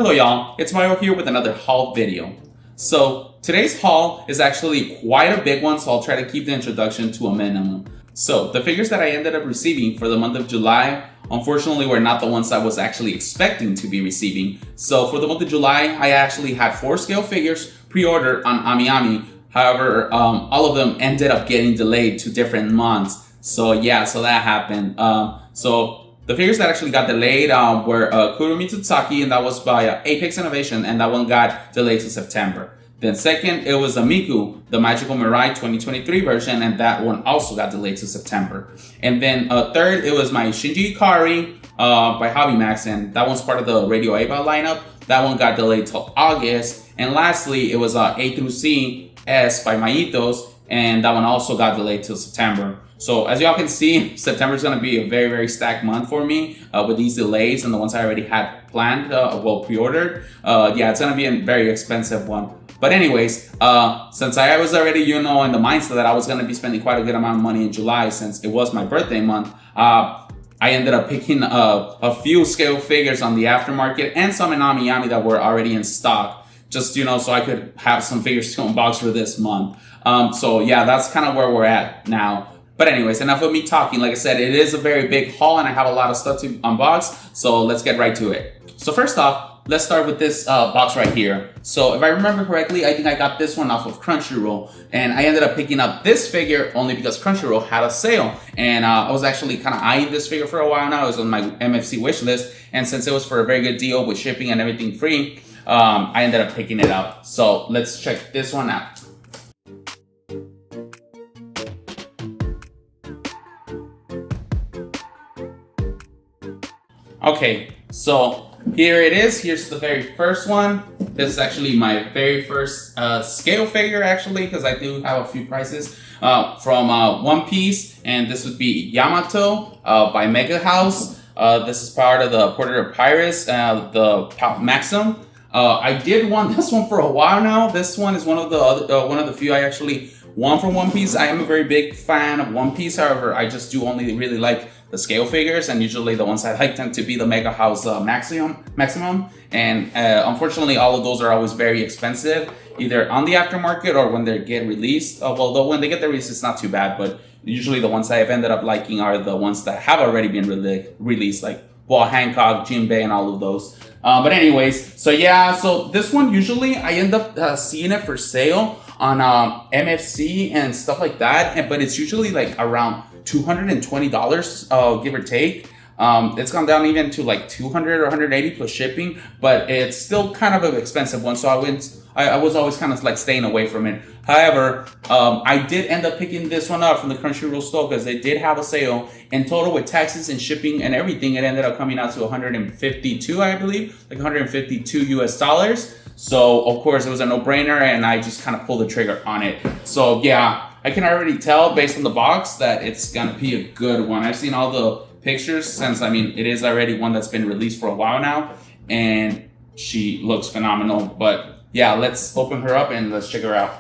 Hello y'all, it's Mario here with another haul video. So today's haul is actually quite a big one, so I'll try to keep the introduction to a minimum. So the figures that I ended up receiving for the month of July, unfortunately were not the ones I was actually expecting to be receiving. So for the month of July, I actually had 4 scale figures pre-ordered on AmiAmi. However, all of them ended up getting delayed to different months. So yeah, so that happened. So the figures that actually got delayed were Kurumi Tsutsaki, and that was by Apex Innovation, and that one got delayed to September. Then second, it was Miku, the Magical Mirai 2023 version, and that one also got delayed to September. And then third, it was my Shinji Ikari by Hobby Max, and that one's part of the Radio Eva lineup. That one got delayed till August. And lastly, it was A through C S by Myethos, and that one also got delayed till September. So as y'all can see, September is going to be a very, very stacked month for me with these delays and the ones I already had planned, pre-ordered. Yeah, it's going to be a very expensive one. But anyways, since I was already, in the mindset that I was going to be spending quite a good amount of money in July since it was my birthday month, I ended up picking a few scale figures on the aftermarket and some in AmiAmi that were already in stock. Just, so I could have some figures to unbox for this month. So yeah, that's kind of where we're at now. But anyways, enough of me talking. Like I said, it is a very big haul and I have a lot of stuff to unbox. So let's get right to it. So first off, let's start with this box right here. So if I remember correctly, I think I got this one off of Crunchyroll. And I ended up picking up this figure only because Crunchyroll had a sale. And I was actually kind of eyeing this figure for a while now. It was on my MFC wish list. And since it was for a very good deal with shipping and everything free, I ended up picking it up. So let's check this one out. Okay, so here it is. Here's the very first one. This is actually my very first scale figure, actually, because I do have a few prices from One Piece, and this would be Yamato by Megahouse. This is part of the Porter of Pirates, the P.O.P Maxim. I did want this one for a while now. This one is one of the few I actually want from One Piece. I am a very big fan of One Piece. However, I just do only really like the scale figures, and usually the ones I like tend to be the Megahouse Maximum. And unfortunately, all of those are always very expensive, either on the aftermarket or when they get released. Although when they get released, it's not too bad. But usually the ones I've ended up liking are the ones that have already been released, like Paul Hancock, Jinbei, and all of those. But anyways, so yeah, so this one usually I end up seeing it for sale on MFC and stuff like that, but it's usually like around $220, give or take. It's gone down even to like $200 or $180 plus shipping, but it's still kind of an expensive one, so I was always kind of like staying away from it. However, I did end up picking this one up from the Crunchyroll store because they did have a sale. In total, with taxes and shipping and everything, it ended up coming out to 152, I believe, like 152 US dollars. So of course it was a no-brainer, and I just kind of pulled the trigger on it. So yeah, I can already tell based on the box that it's gonna be a good one. I've seen all the pictures since, it is already one that's been released for a while now, and she looks phenomenal. But yeah, let's open her up and let's check her out.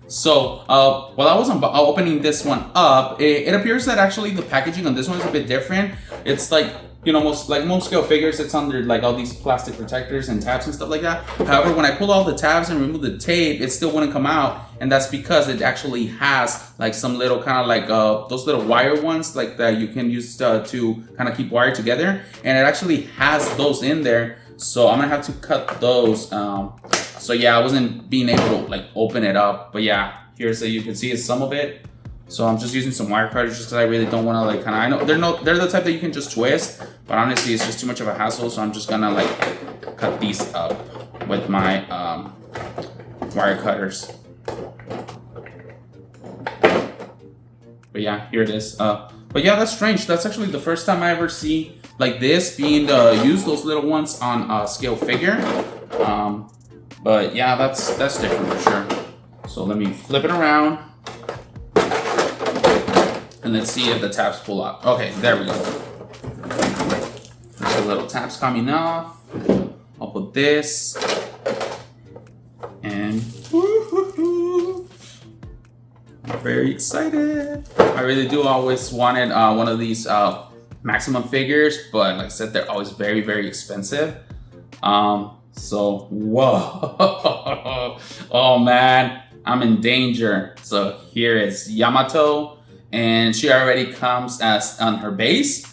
So while I was opening this one up, it appears that actually the packaging on this one is a bit different. It's like, most scale figures, it's under like all these plastic protectors and tabs and stuff like that. However, when I pull all the tabs and remove the tape, it still wouldn't come out, and that's because it actually has like some little kind of like those little wire ones like that you can use to kind of keep wire together, and it actually has those in there. So I'm gonna have to cut those. So yeah, I wasn't being able to like open it up, but yeah, here's you can see some of it. So I'm just using some wire cutters just because I really don't want to like kind of, I know they're the type that you can just twist, but honestly it's just too much of a hassle. So I'm just gonna like cut these up with my wire cutters. But yeah, here it is. But yeah, that's strange. That's actually the first time I ever see like this being used, those little ones on a scale figure. But yeah, that's different for sure. So let me flip it around. And let's see if the tabs pull out. Okay, there we go. There's a little tabs coming off. I'll put this. And Very excited. I really do always wanted one of these maximum figures, but like I said, they're always very, very expensive. So, whoa. Oh man, I'm in danger. So here is Yamato, and she already comes as on her base.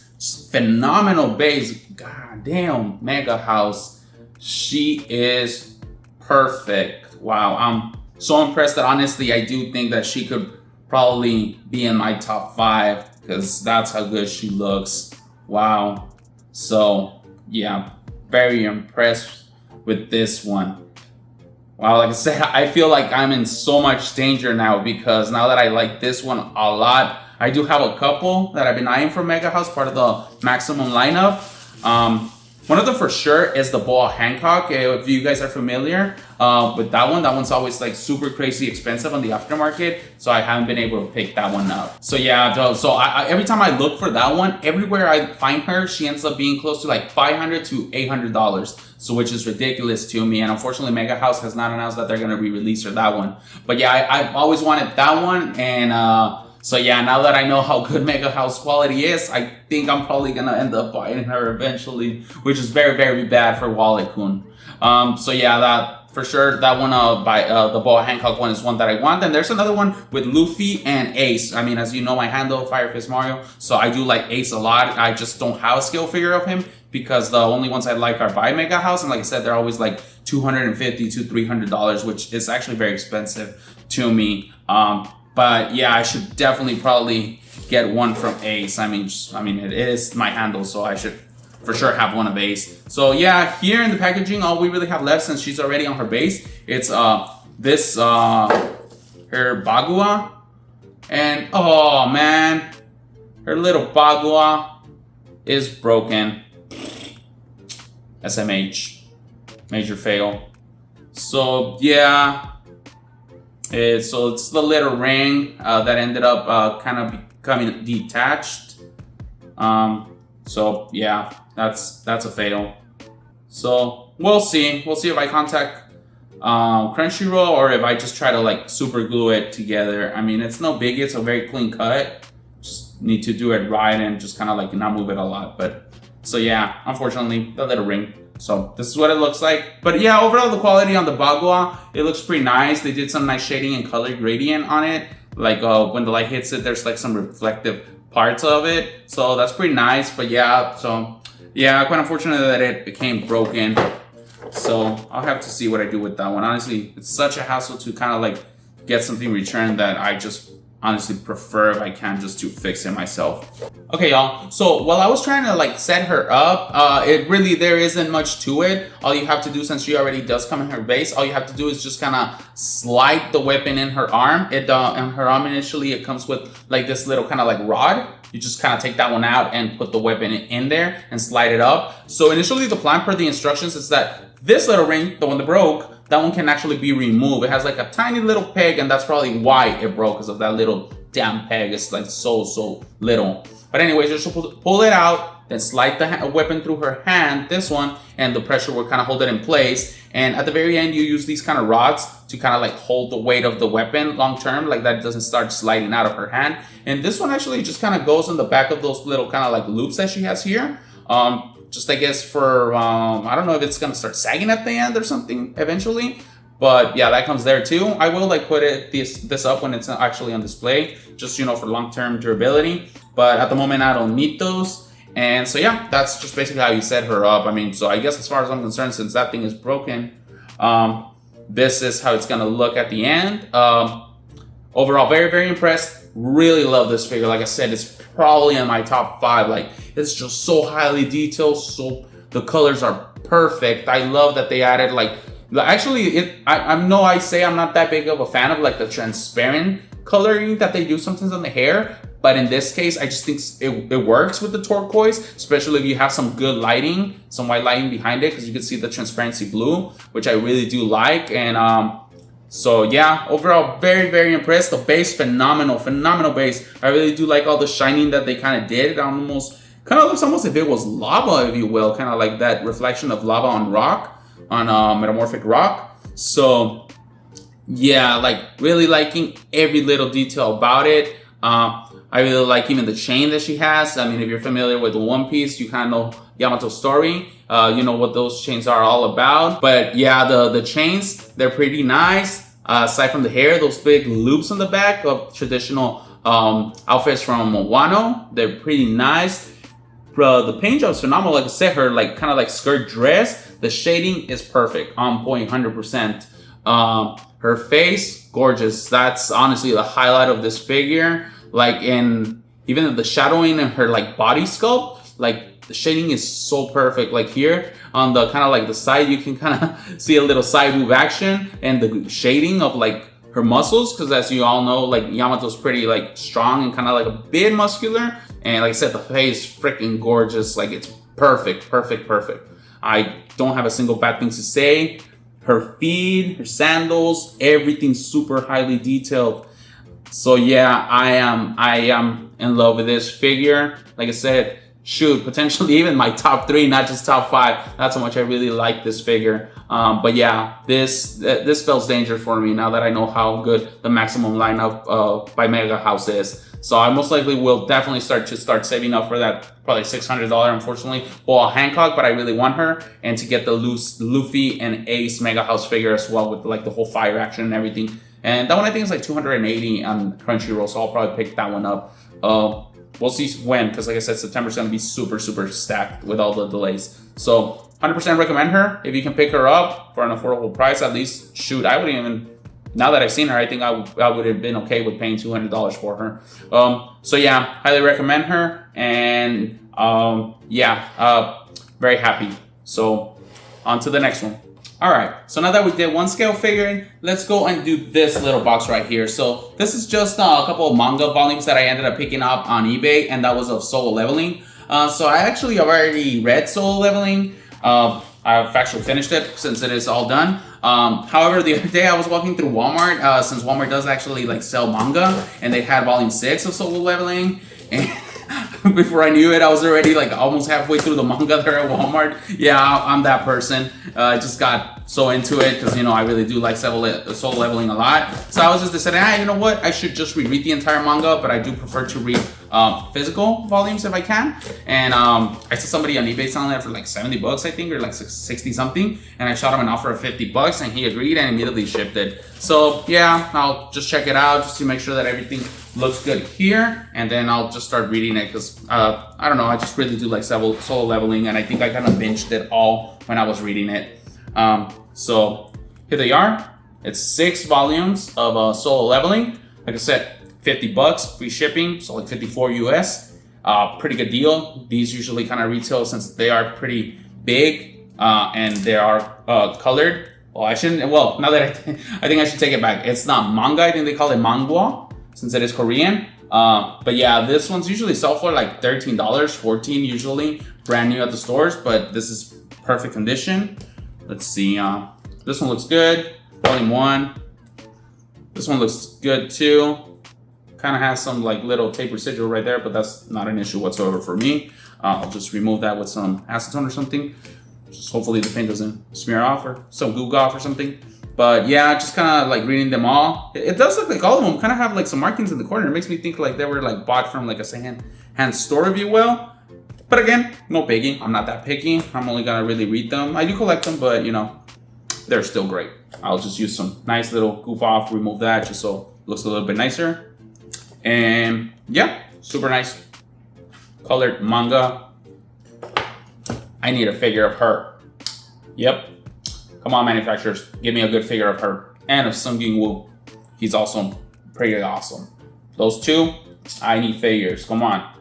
Phenomenal base. God damn, Megahouse. She is perfect. Wow, I'm so impressed that honestly, I do think that she could probably be in my top 5 because that's how good she looks. Wow. So yeah, very impressed with this one. Wow, like I said, I feel like I'm in so much danger now because now that I like this one a lot, I do have a couple that I've been eyeing for Megahouse, part of the maximum lineup. One of them for sure is the Ball Hancock. If you guys are familiar with that one's always like super crazy expensive on the aftermarket, so I haven't been able to pick that one up. So yeah, so I every time I look for that one, everywhere I find her, she ends up being close to like $500 to $800. So which is ridiculous to me, and unfortunately Megahouse has not announced that they're gonna re-release her that one. But yeah, I've always wanted that one, and so yeah, now that I know how good Megahouse quality is, I think I'm probably gonna end up buying her eventually, which is very, very bad for Wallet-kun. So yeah, that for sure, that one by the Ball Hancock one is one that I want. And there's another one with Luffy and Ace. I mean, as you know, my handle, Fire Fist Mario, so I do like Ace a lot. I just don't have a scale figure of him because the only ones I like are by Megahouse, and like I said, they're always like $250 to $300, which is actually very expensive to me. But yeah, I should definitely probably get one from Ace. I mean, it is my handle, so I should for sure have one of Ace. So yeah, here in the packaging, all we really have left, since she's already on her base, it's this her Bagua, and oh man, her little Bagua is broken. SMH, major fail. So yeah. So it's the little ring that ended up kind of becoming detached. So yeah, that's a fail. So we'll see if I contact Crunchyroll or if I just try to like super glue it together. I mean, it's no biggie, it's a very clean cut. Just need to do it right and just kind of like not move it a lot. But so yeah, unfortunately, the little ring. So this is what it looks like. But yeah, overall the quality on the Bagua, it looks pretty nice. They did some nice shading and color gradient on it. Like when the light hits it, there's like some reflective parts of it. So that's pretty nice. But yeah, so yeah, quite unfortunate that it became broken. So I'll have to see what I do with that one. Honestly, it's such a hassle to kind of like get something returned that I just honestly prefer if I can just to fix it myself. Okay, y'all, so while I was trying to like set her up, there isn't much to it. All you have to do, since she already does come in her base, all you have to do is just kind of slide the weapon in her arm. In her arm initially, it comes with like this little kind of like rod. You just kind of take that one out and put the weapon in there and slide it up. So initially the plan per the instructions is that this little ring, the one that broke, that one can actually be removed. It has like a tiny little peg, and that's probably why it broke, because of that little damn peg. It's like so little. But anyways, you're supposed to pull it out, then slide the weapon through her hand, this one, and the pressure will kind of hold it in place. And at the very end, you use these kind of rods to kind of like hold the weight of the weapon long term, like that it doesn't start sliding out of her hand. And this one actually just kind of goes in the back of those little kind of like loops that she has here. Just I guess for, I don't know if it's gonna start sagging at the end or something eventually, but yeah, that comes there too. I will like put this up when it's actually on display, just, you know, for long-term durability, but at the moment I don't need those. And so yeah, that's just basically how you set her up. I mean, so I guess as far as I'm concerned, since that thing is broken, this is how it's gonna look at the end. Overall, very impressed. Really love this figure. Like I said, it's probably in my top 5. Like, it's just so highly detailed. So the colors are perfect. I love that they added like, actually, I know I say I'm not that big of a fan of like the transparent coloring that they do sometimes on the hair, but in this case, I just think it works with the turquoise, especially if you have some good lighting, some white lighting behind it, because you can see the transparency blue, which I really do like. And so yeah, overall, very impressed. The base, phenomenal base. I really do like all the shining that they kind of did. It almost kind of looks almost if it was lava, if you will, kind of like that reflection of lava on rock, on metamorphic rock. So yeah, like really liking every little detail about it. I really like even the chain that she has. I mean, if you're familiar with One Piece, you kind of know Yamato's story. You know what those chains are all about. But yeah, the chains, they're pretty nice. Aside from the hair, those big loops on the back of traditional outfits from Wano, they're pretty nice. The paint job is phenomenal. Like I said, her like kind of like skirt dress, the shading is perfect, on point, 100%. Her face, gorgeous. That's honestly the highlight of this figure. Like in even the shadowing and her like body sculpt, like the shading is so perfect. Like here on the kind of like the side, you can kind of see a little side move action and the shading of like her muscles, because as you all know, like Yamato's pretty like strong and kind of like a bit muscular. And like I said, the face freaking gorgeous. Like it's perfect, perfect, perfect. I don't have a single bad thing to say. Her feet, her sandals, everything super highly detailed. So yeah, I am in love with this figure. Like I said, shoot, potentially even my top 3, not just top 5. That's how much I really like this figure. But yeah, this spells danger for me now that I know how good the maximum lineup by Megahouse is. So I most likely will definitely start saving up for that probably $600, unfortunately, Boa Hancock, but I really want her, and to get the Luffy and Ace Megahouse figure as well with like the whole fire action and everything. And that one I think is like 280 on Crunchyroll, so I'll probably pick that one up. We'll see when, because like I said, September's gonna be super, super stacked with all the delays. So 100% recommend her. If you can pick her up for an affordable price, at least, shoot, I wouldn't even, now that I've seen her, I think I would have been okay with paying $200 for her. So yeah, highly recommend her. And very happy. So on to the next one. All right, so now that we did one scale figure, let's go and do this little box right here. So this is just a couple of manga volumes that I ended up picking up on eBay, and that was of Solo Leveling. So I actually have already read Solo Leveling. I've actually finished it since it is all done. However, the other day I was walking through Walmart, since Walmart does actually like sell manga, and they had volume 6 of Solo Leveling, and before I knew it, I was already like almost halfway through the manga there at Walmart. Yeah, I'm that person. I just got so into it because, you know, I really do like Solo Leveling a lot. So I was just deciding, you know what? I should just reread the entire manga, but I do prefer to read physical volumes if I can. And I saw somebody on eBay selling that for like 70 bucks, I think, or like 60 something. And I shot him an offer of 50 bucks and he agreed and immediately shipped it. So yeah, I'll just check it out just to make sure that everything looks good here, and then I'll just start reading it because I don't know, I just really do like Solo Leveling, and I think I kind of binged it all when I was reading it. So here they are. It's 6 volumes of Solo Leveling. Like I said, 50 bucks, free shipping, so like 54 US. Pretty good deal. These usually kind of retail since they are pretty big and they are colored. Well, I shouldn't. Well, now that I think I should take it back. It's not manga. I think they call it Manhwa, since it is Korean. But yeah, this one's usually sell for like $13, $14 usually, brand new at the stores, but this is perfect condition. Let's see, this one looks good, volume 1. This one looks good too. Kind of has some like little tape residual right there, but that's not an issue whatsoever for me. I'll just remove that with some acetone or something. Just hopefully the paint doesn't smear off or some goog off or something. But yeah, just kind of like reading them all. It does look like all of them kind of have like some markings in the corner. It makes me think like they were like bought from like a second-hand store, if you will. But again, no biggie. I'm not that picky. I'm only gonna really read them. I do collect them, but you know, they're still great. I'll just use some nice little goof off, remove that just so it looks a little bit nicer. And yeah, super nice colored manga. I need a figure of her. Yep. Come on, manufacturers, give me a good figure of her and of Sung Ging-woo. He's also pretty awesome. Those two, I need figures. Come on.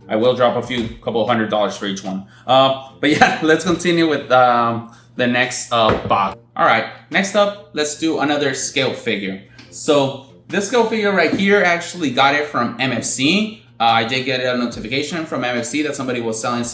I will drop a couple of $100 for each one. But yeah, let's continue with the next box. All right, next up, let's do another scale figure. So this scale figure right here, actually got it from MFC. I did get a notification from MFC that somebody was selling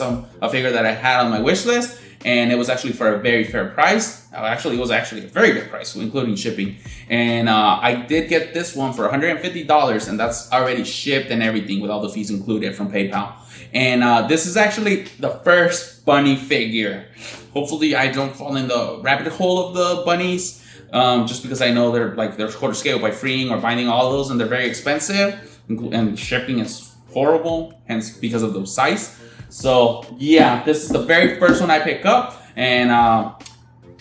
a figure that I had on my wish list. And it was actually for a very fair price. It was actually a very good price, including shipping. And I did get this one for $150, and that's already shipped and everything with all the fees included from PayPal. And this is actually the first bunny figure. Hopefully I don't fall in the rabbit hole of the bunnies. just because I know they're quarter scale by freeing or binding all those, and they're very expensive, and shipping is horrible, hence because of the size. So yeah, this is the very first one I pick up, and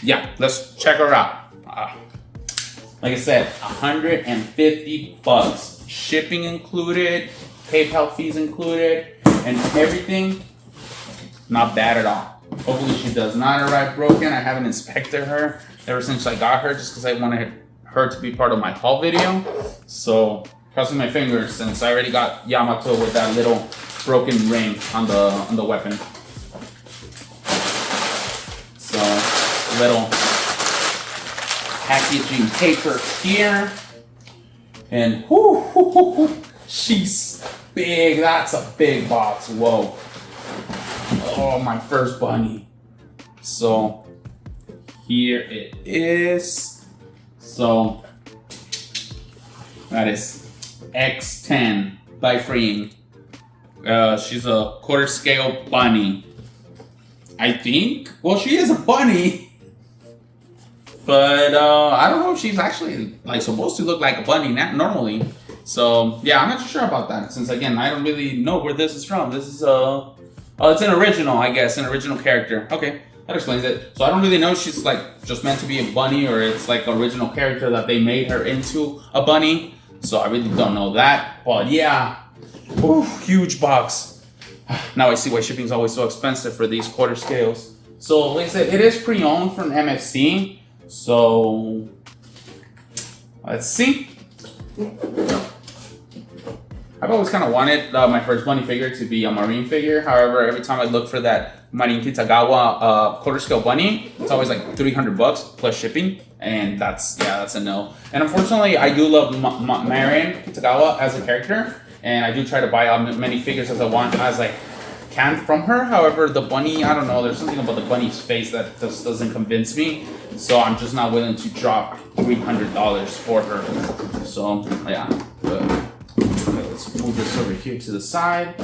yeah, let's check her out. Like I said, 150 bucks, shipping included, PayPal fees included, and everything. Not bad at all. Hopefully she does not arrive broken. I haven't inspected her ever since I got her, just because I wanted her to be part of my haul video. So crossing my fingers, since I already got Yamato with that little broken ring on the weapon. So little packaging paper here, and she's big. That's a big box. Whoa. Oh, my first bunny. So here it is. So that is X10 by freeing. She's a quarter scale bunny, I think. Well, she is a bunny, but I don't know if she's actually like supposed to look like a bunny normally. So yeah, I'm not too sure about that, since again I don't really know where this is from. This is it's an original, I guess, an original character. Okay, that explains it. So I don't really know if she's like just meant to be a bunny, or it's like an original character that they made her into a bunny. So I really don't know that. But yeah, huge box. Now I see why shipping is always so expensive for these quarter scales. So like I said, it is pre-owned from MFC. So let's see. I've always kind of wanted my first bunny figure to be a marine figure. However, every time I look for that Marine Kitagawa quarter scale bunny, it's always like 300 bucks plus shipping, and that's a no. And unfortunately, I do love Marine Kitagawa as a character, and I do try to buy as many figures as I can from her. However, the bunny, I don't know, there's something about the bunny's face that just doesn't convince me, so I'm just not willing to drop $300 for her. So yeah, but let's move this over here to the side.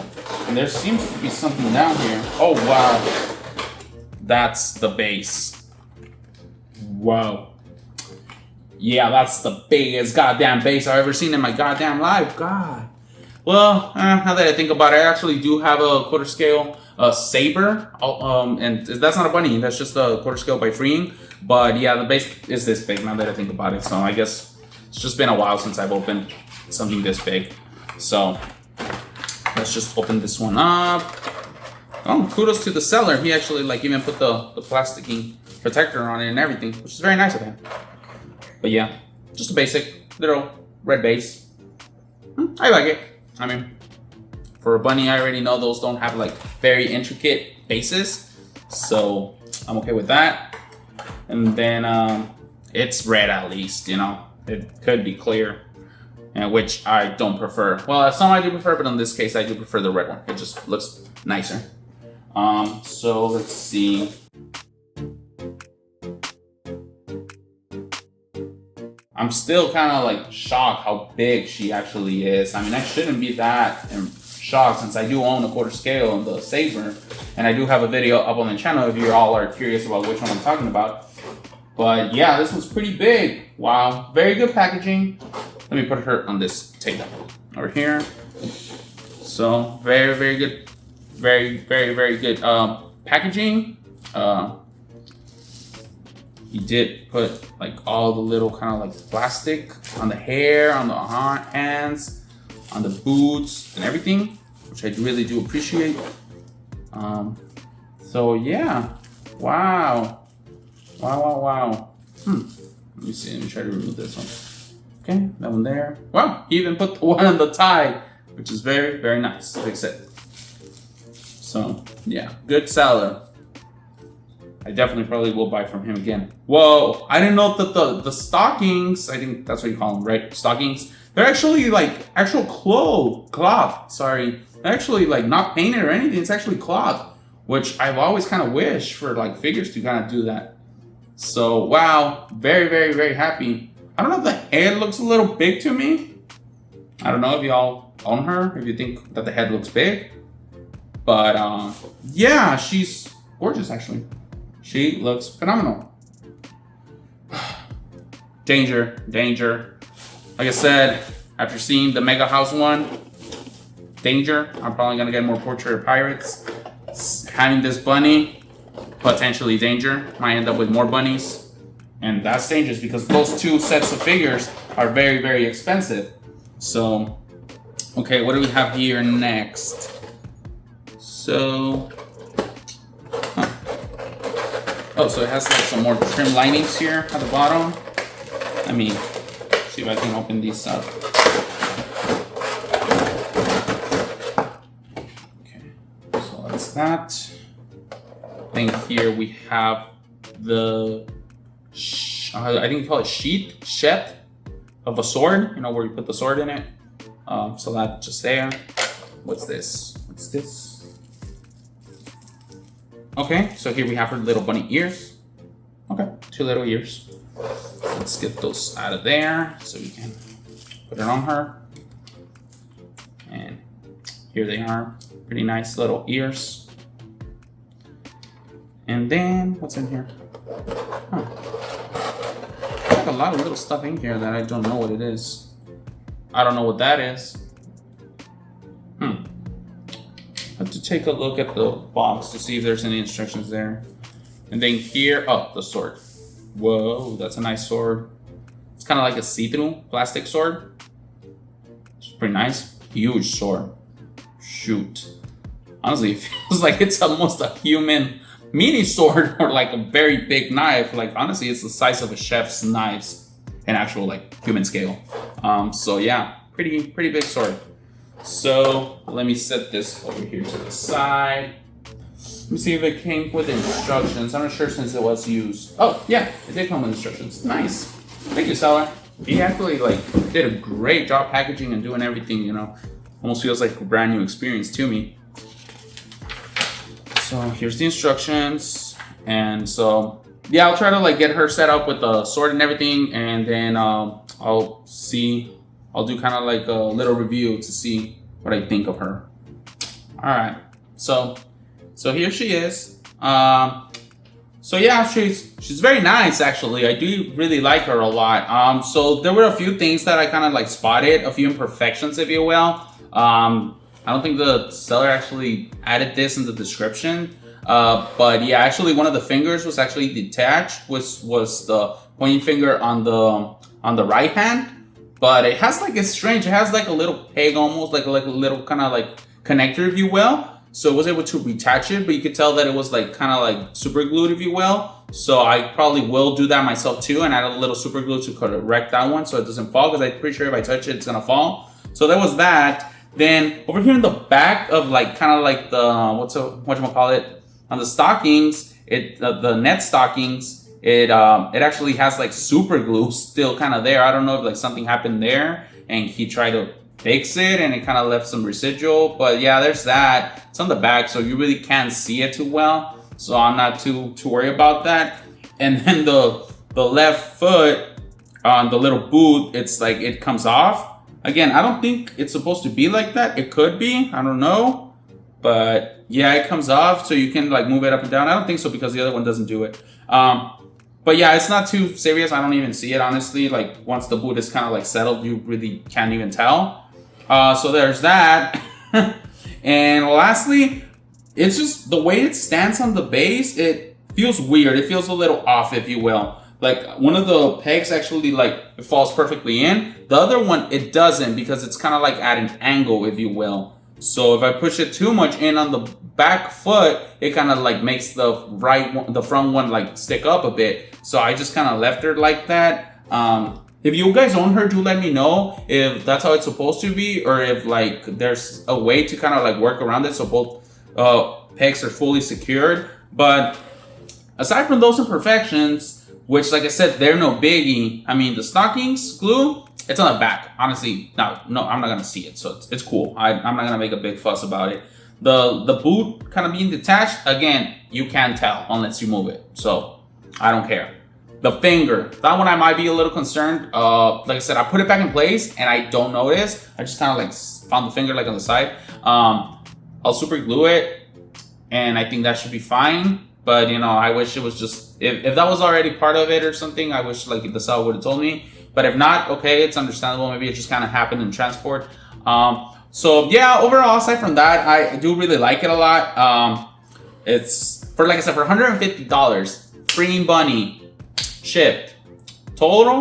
And there seems to be something down here. Oh, wow. That's the base. Wow. Yeah, that's the biggest goddamn base I've ever seen in my goddamn life. God. Well, now that I think about it, I actually do have a quarter scale saber. And that's not a bunny. That's just a quarter scale by freeing. But yeah, the base is this big now that I think about it. So I guess it's just been a while since I've opened something this big. So let's just open this one up. Oh, kudos to the seller. He actually like even put the plasticking protector on it and everything, which is very nice of him. But yeah, just a basic little red base. I like it. I mean, for a bunny, I already know those don't have like very intricate bases, so I'm okay with that. And then it's red at least, you know. It could be clear. Which I don't prefer. Well, some I do prefer, but in this case, I do prefer the red one. It just looks nicer. So let's see. I'm still kind of like shocked how big she actually is. I mean, I shouldn't be that shocked, since I do own a quarter scale on the saber, and I do have a video up on the channel if you all are curious about which one I'm talking about. But yeah, this one's pretty big. Wow, very good packaging. Let me put her on this table over here. So very, very good, very good packaging. He did put like all the little kind of like plastic on the hair, on the hands, on the boots and everything, which I really do appreciate. So yeah, wow. Let me see, let me try to remove this one. Okay, that one there. Wow, he even put the one on the tie, which is very nice, like I said. So yeah, good seller. I definitely probably will buy from him again. Whoa, I didn't know that the stockings, I think that's what you call them, right? Stockings. They're actually like actual cloth, sorry. They're actually like not painted or anything, it's actually cloth, which I've always kind of wished for like figures to kind of do that. So wow, very happy. I don't know if the head looks a little big to me. I don't know if y'all own her, if you think that the head looks big. But yeah, she's gorgeous actually. She looks phenomenal. danger, danger. Like I said, after seeing the Megahouse one, danger. I'm probably gonna get more Portrait of Pirates. Having this bunny, potentially danger. Might end up with more bunnies. And that's dangerous because those two sets of figures are very, very expensive. So, okay, what do we have here next? So, oh, so it has like some more trim linings here at the bottom. Let me see if I can open these up. Okay, so that's that. Then here we have the, I think you call it sheath of a sword. You know, where you put the sword in it. So that's just there. What's this? What's this? Okay, so here we have her little bunny ears. Okay, 2 little ears. Let's get those out of there so we can put it on her. And here they are, pretty nice little ears. And then, what's in here? Huh. There's a lot of little stuff in here that I don't know what it is. I don't know what that is. I have to take a look at the box to see if there's any instructions there. And then here, oh, the sword. Whoa, that's a nice sword. It's kind of like a see-through plastic sword. It's pretty nice. Huge sword. Shoot. Honestly, it feels like it's almost a human mini sword or like a very big knife. Like, honestly, it's the size of a chef's knives in actual like human scale. So yeah, pretty big sword. So let me set this over here to the side. Let me see if it came with instructions. I'm not sure since it was used. Oh yeah, it did come with instructions. Nice. Thank you, seller. He actually like did a great job packaging and doing everything, you know. Almost feels like a brand new experience to me. So here's the instructions. And so yeah, I'll try to like get her set up with the sword and everything, and then I'll do kind of like a little review to see what I think of her. All right, so here she is. So yeah, she's very nice actually. I do really like her a lot. So there were a few things that I kind of like spotted, a few imperfections, if you will. I don't think the seller actually added this in the description. But yeah, actually one of the fingers was actually detached, was the pointing finger on the right hand. But it has like, it's strange, it has like a little peg almost, like a little kind of like connector, if you will. So I was able to retach it, but you could tell that it was like kind of like super glued, if you will. So I probably will do that myself too and add a little super glue to correct that one so it doesn't fall, because I'm pretty sure if I touch it, it's gonna fall. So that was that. Then over here in the back of like kind of like the, whatchamacallit, on the stockings, the net stockings, it actually has like super glue still kind of there. I don't know if like something happened there and he tried to fix it and it kind of left some residual, but yeah, there's that. It's on the back, so you really can't see it too well, so I'm not too worried about that. And then the left foot on the little boot, it's like it comes off. Again, I don't think it's supposed to be like that. It could be, I don't know, but yeah, it comes off, so you can like move it up and down. I don't think so because the other one doesn't do it. But yeah, it's not too serious. I don't even see it, honestly. Like once the boot is kind of like settled, you really can't even tell. So there's that. And lastly, it's just the way it stands on the base, it feels weird. It feels a little off, if you will. Like one of the pegs actually like it falls perfectly in. The other one, it doesn't, because it's kind of like at an angle, if you will. So if I push it too much in on the back foot, it kind of like makes the front one like stick up a bit. So I just kind of left her like that. If you guys own her, do let me know if that's how it's supposed to be, or if like there's a way to kind of like work around it so both pegs are fully secured. But aside from those imperfections, which like I said, they're no biggie. I mean, the stockings glue, it's on the back. Honestly, no, I'm not gonna see it, so it's cool. I'm not gonna make a big fuss about it. The boot kind of being detached, again, you can't tell unless you move it, so I don't care. The finger, that one I might be a little concerned. Like I said, I put it back in place and I don't notice. I just kind of like found the finger like on the side. I'll super glue it and I think that should be fine. But you know, I wish it was just if that was already part of it or something. I wish like the seller would have told me. But if not, okay, it's understandable. Maybe it just kind of happened in transport. So yeah, overall, aside from that, I do really like it a lot. It's for, like I said, for $150, free bunny, shipped. Total,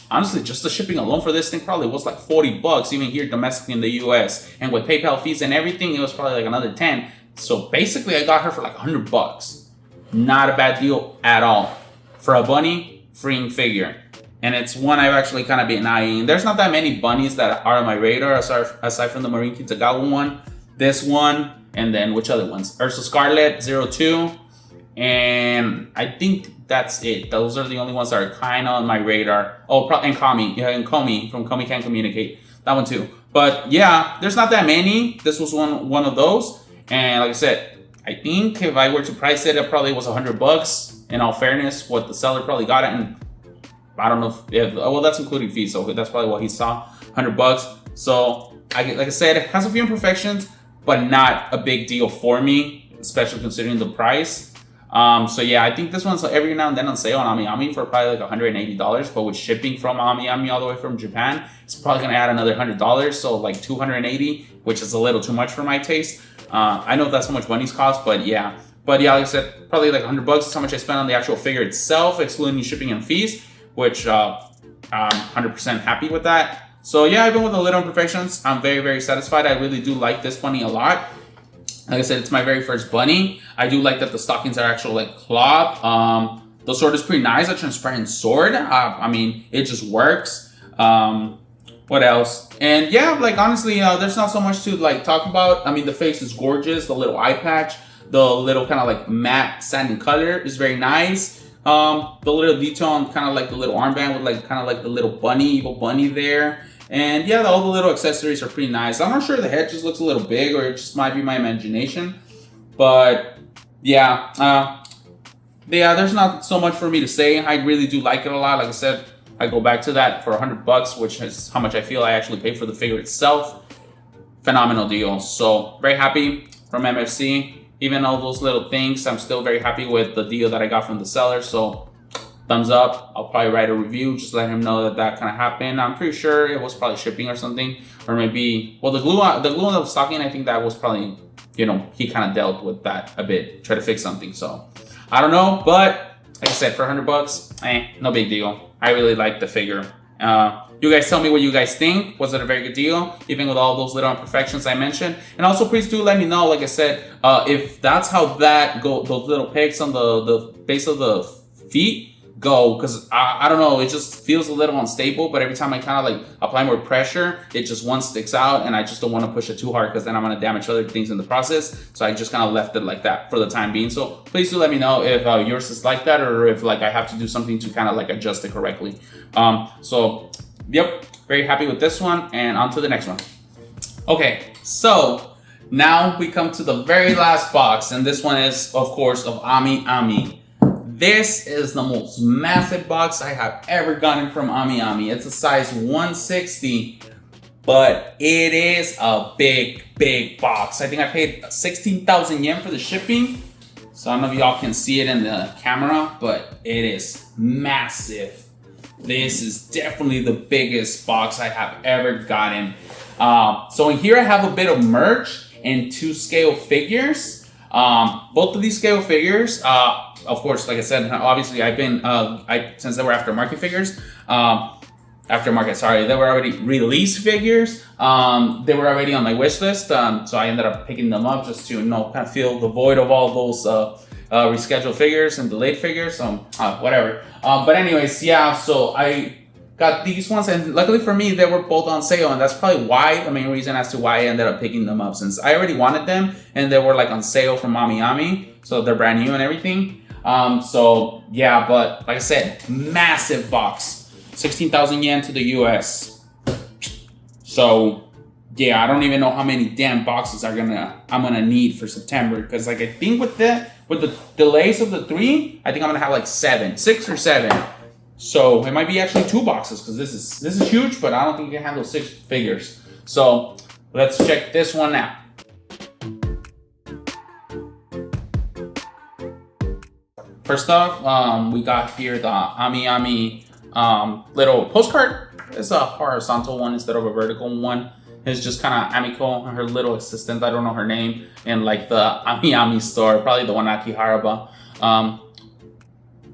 honestly, just the shipping alone for this thing probably was like $40, even here domestically in the US. And with PayPal fees and everything, it was probably like another 10. So basically, I got her for like $100. Not a bad deal at all for a bunny freeing figure. And it's one I've actually kind of been eyeing. There's not that many bunnies that are on my radar aside from the Marine Kitagawa one, this one, and then which other ones? Ursa Scarlet 02, and I think that's it. Those are the only ones that are kind of on my radar. Oh, and Kami, yeah, and Komi from Komi Can Communicate, that one too. But yeah, there's not that many. This was one of those, and like I said, I think if I were to price it, it probably was $100. In all fairness, what the seller probably got it, and I don't know if well, that's including fees, so that's probably what he saw, $100. So like I said, it has a few imperfections, but not a big deal for me, especially considering the price. So yeah, I think this one's every now and then on sale on AmiAmi for probably like $180, but with shipping from AmiAmi all the way from Japan, it's probably gonna add another $100, so like $280, which is a little too much for my taste. I know that's how much bunnies cost, but yeah, like I said, probably like $100 is how much I spent on the actual figure itself, excluding shipping and fees, which I'm 100% happy with that. So yeah, even with the little imperfections, I'm very, very satisfied. I really do like this bunny a lot. Like I said, it's my very first bunny. I do like that the stockings are actual like cloth. The sword is pretty nice, a transparent sword. I mean, it just works. What else? And yeah, like honestly, there's not so much to like talk about. I mean, the face is gorgeous. The little eye patch, the little kind of like matte satin color is very nice. The little detail on kind of like the little armband with like kind of like the little bunny, evil bunny there. And yeah, all the little accessories are pretty nice. I'm not sure the head just looks a little big, or it just might be my imagination. But yeah, there's not so much for me to say. I really do like it a lot. Like I said, I go back to that for $100, which is how much I feel I actually paid for the figure itself. Phenomenal deal. So very happy from MFC. Even all those little things, I'm still very happy with the deal that I got from the seller. So thumbs up. I'll probably write a review, just let him know that kind of happened. I'm pretty sure it was probably shipping or something, or maybe, well, the glue on the stocking, I think that was probably, you know, he kind of dealt with that a bit, try to fix something. So I don't know, but like I said, for $100, no big deal. I really like the figure. You guys tell me what you guys think. Was it a very good deal, even with all those little imperfections I mentioned? And also, please do let me know, like I said, if that's how those little pegs on the base of the feet go, because I don't know, it just feels a little unstable, but every time I kind of like apply more pressure, it just one sticks out, and I just don't want to push it too hard because then I'm going to damage other things in the process. So I just kind of left it like that for the time being. So please do let me know if yours is like that, or if like I have to do something to kind of like adjust it correctly. So yep, very happy with this one, and on to the next one. Okay, so now we come to the very last box, and this one is, of course, of AmiAmi. This is the most massive box I have ever gotten from AmiAmi. It's a size 160, but it is a big, big box. I think I paid 16,000 yen for the shipping. So I don't know if y'all can see it in the camera, but it is massive. This is definitely the biggest box I have ever gotten. So in here I have a bit of merch and 2 scale figures. Both of these scale figures, of course, like I said, obviously I've been, since they were aftermarket figures, they were already released figures. They were already on my wish list, so I ended up picking them up just to, you know, kind of fill the void of all those rescheduled figures and delayed figures, whatever. But anyways, yeah, so I got these ones, and luckily for me, they were both on sale, and that's probably why, the main reason as to why I ended up picking them up, since I already wanted them, and they were like on sale from AmiAmi, so they're brand new and everything. So yeah, but like I said, massive box, 16,000 yen to the US. So yeah, I don't even know how many damn boxes I'm gonna need for September, because like I think with the delays of the 3, I think I'm gonna have like 6 or 7. So it might be actually 2 boxes, because this is huge, but I don't think you can handle 6 figures. So let's check this one out. First off, we got here the Ami Ami little postcard. It's a horizontal one instead of a vertical one. It's just kind of Amiko and her little assistant, I don't know her name, in like the Ami Ami store, probably the one at Akihabara,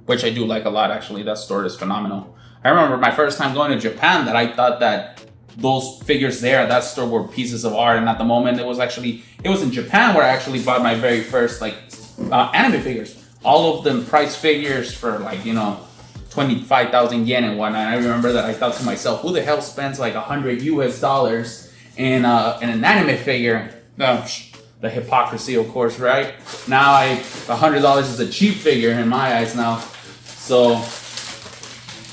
which I do like a lot actually. That store is phenomenal. I remember my first time going to Japan that I thought that those figures there at that store were pieces of art, and at the moment it was in Japan where I actually bought my very first like anime figures. All of them price figures for like, 25,000 yen and whatnot. I remember that I thought to myself, who the hell spends like $100 US in an anime figure? The hypocrisy, of course, right? Now $100 is a cheap figure in my eyes now. So,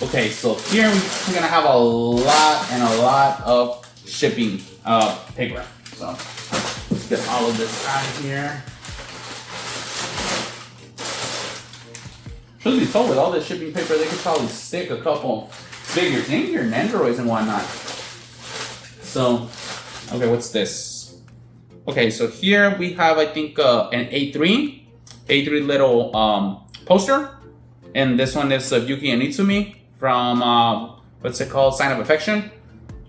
okay, so here we're gonna have a lot of shipping paper. So let's get all of this out of here. Truth be told, with all this shipping paper, they could probably stick a couple figures in here and Androids and whatnot. So, okay, what's this? Okay, so here we have, I think, an A3 little poster. And this one is of Yuki and Itsumi from, what's it called? Sign of Affection.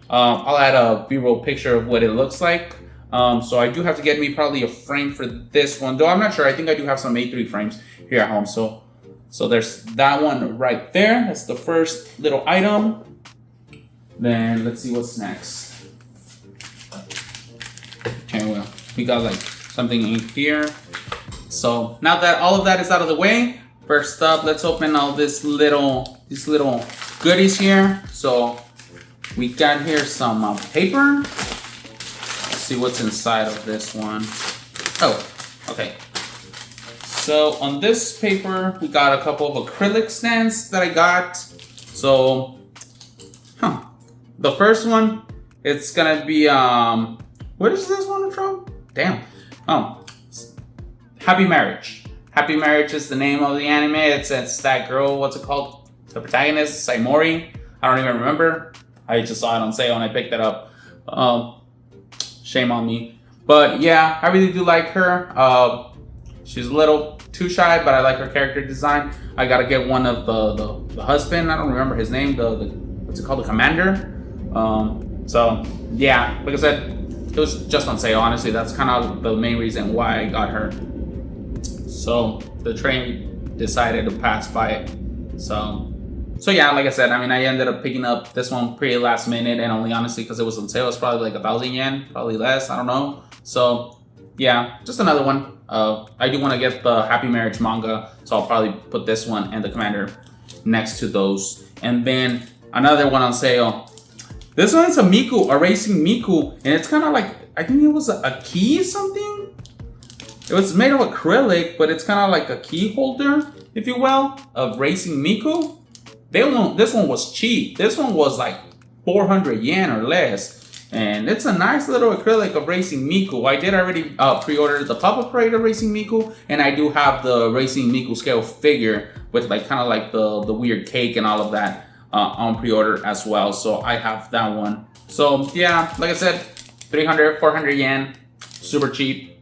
I'll add a B-roll picture of what it looks like. So I do have to get me probably a frame for this one, though I'm not sure. I think I do have some A3 frames here at home. So there's that one right there. That's the first little item. Then let's see what's next. Okay, well, we got like something in here. So now that all of that is out of the way, first up, let's open all these little goodies here. So we got here some paper. Let's see what's inside of this one. Oh, okay. So on this paper, we got a couple of acrylic stands that I got. So, the first one, it's gonna be, what is this one from? Damn. Oh, Happy Marriage. Happy Marriage is the name of the anime. It's that girl, what's it called? The protagonist, Saimori. I don't even remember. I just saw it on sale and I picked it up. Shame on me. But yeah, I really do like her. She's a little too shy, but I like her character design. I gotta get one of the husband. I don't remember his name. The what's it called? The commander. So yeah, like I said, it was just on sale. Honestly, that's kind of the main reason why I got her. So the train decided to pass by it. So yeah, like I said, I mean, I ended up picking up this one pretty last minute, and only honestly because it was on sale. It's probably like 1,000 yen, probably less. I don't know. So yeah, just another one. I do want to get the Happy Marriage manga, so I'll probably put this one and the Commander next to those. And then another one on sale. This one's a Miku, a racing Miku, and it's kind of like, I think it was a key something. It was made of acrylic, but it's kind of like a key holder, if you will, of racing Miku. This one was cheap. This one was like 400 yen or less. And it's a nice little acrylic of Racing Miku. I did already pre-order the Pop-Up Parade of Racing Miku, and I do have the Racing Miku scale figure with like kind of like the weird cake and all of that on pre-order as well. So I have that one. So yeah, like I said, 300, 400 yen, super cheap.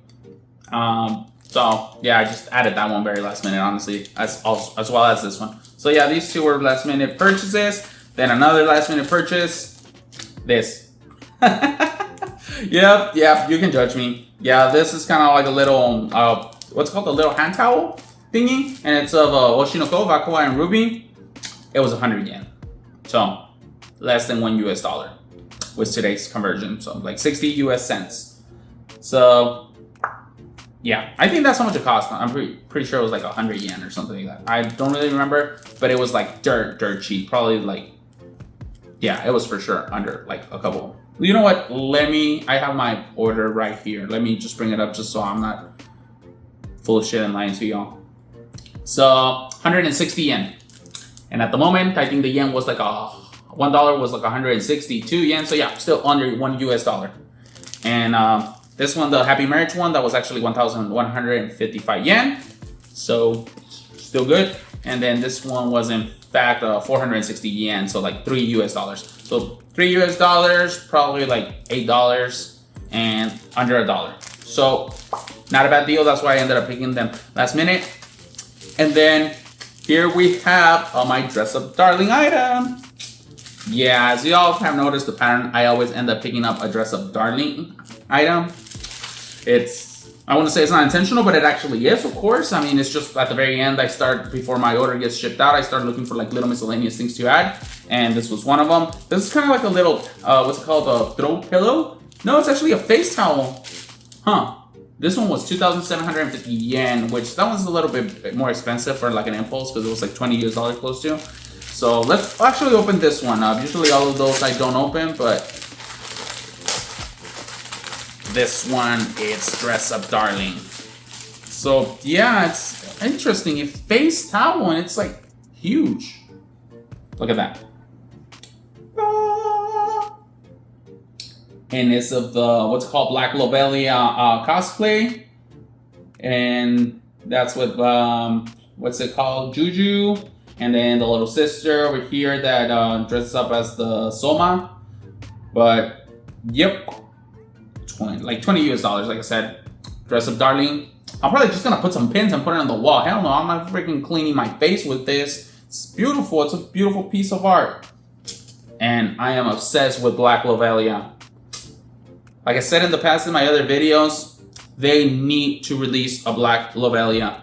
So yeah, I just added that one very last minute, honestly, as well as this one. So yeah, these two were last minute purchases. Then another last minute purchase, this. Yep, you can judge me. Yeah, this is kind of like a little, what's called, a little hand towel thingy. And it's of Oshi no Ko, Hayakawa, and Ruby. It was 100 yen. So, less than $1 US with today's conversion. So, like 60 US cents. So, yeah, I think that's how much it cost. I'm pretty sure it was like 100 yen or something like that. I don't really remember, but it was like dirt cheap. Probably like, yeah, it was for sure under like a couple. You know what? I have my order right here. Let me just bring it up just so I'm not full of shit and lying to y'all. So 160 yen. And at the moment, I think the yen was like $1 was like 162 yen. So yeah, still under $1 US. And this one, the Happy Marriage one, that was actually 1,155 yen. So still good. And then this one was in fact 460 yen, so like $3 US. So $3 US, probably like $8 and under $1. So not a bad deal. That's why I ended up picking them last minute. And then here we have my dress up darling item. Yeah, as you all have noticed the pattern, I always end up picking up a dress up darling item. I want to say it's not intentional, but it actually is, of course. I mean, it's just at the very end, before my order gets shipped out, I start looking for like little miscellaneous things to add. And this was one of them. This is kind of like a little, what's it called, a throw pillow? No, it's actually a face towel. Huh. This one was 2,750 yen, which that one's a little bit more expensive for like an impulse because it was like 20 US dollars close to. So let's actually open this one up. Usually all of those I don't open, but this one is dress up darling. So yeah, it's interesting. It's face towel and it's like huge. Look at that. And it's of the what's called Black Lobelia cosplay, and that's with what's it called, Juju, and then the little sister over here that dresses up as the Soma. But yep, 20 US dollars, like I said, dress up darling. I'm probably just gonna put some pins and put it on the wall. Hell no, I'm not freaking cleaning my face with this. It's beautiful. It's a beautiful piece of art, and I am obsessed with Black Lobelia. Like I said in the past in my other videos, they need to release a Black Lobelia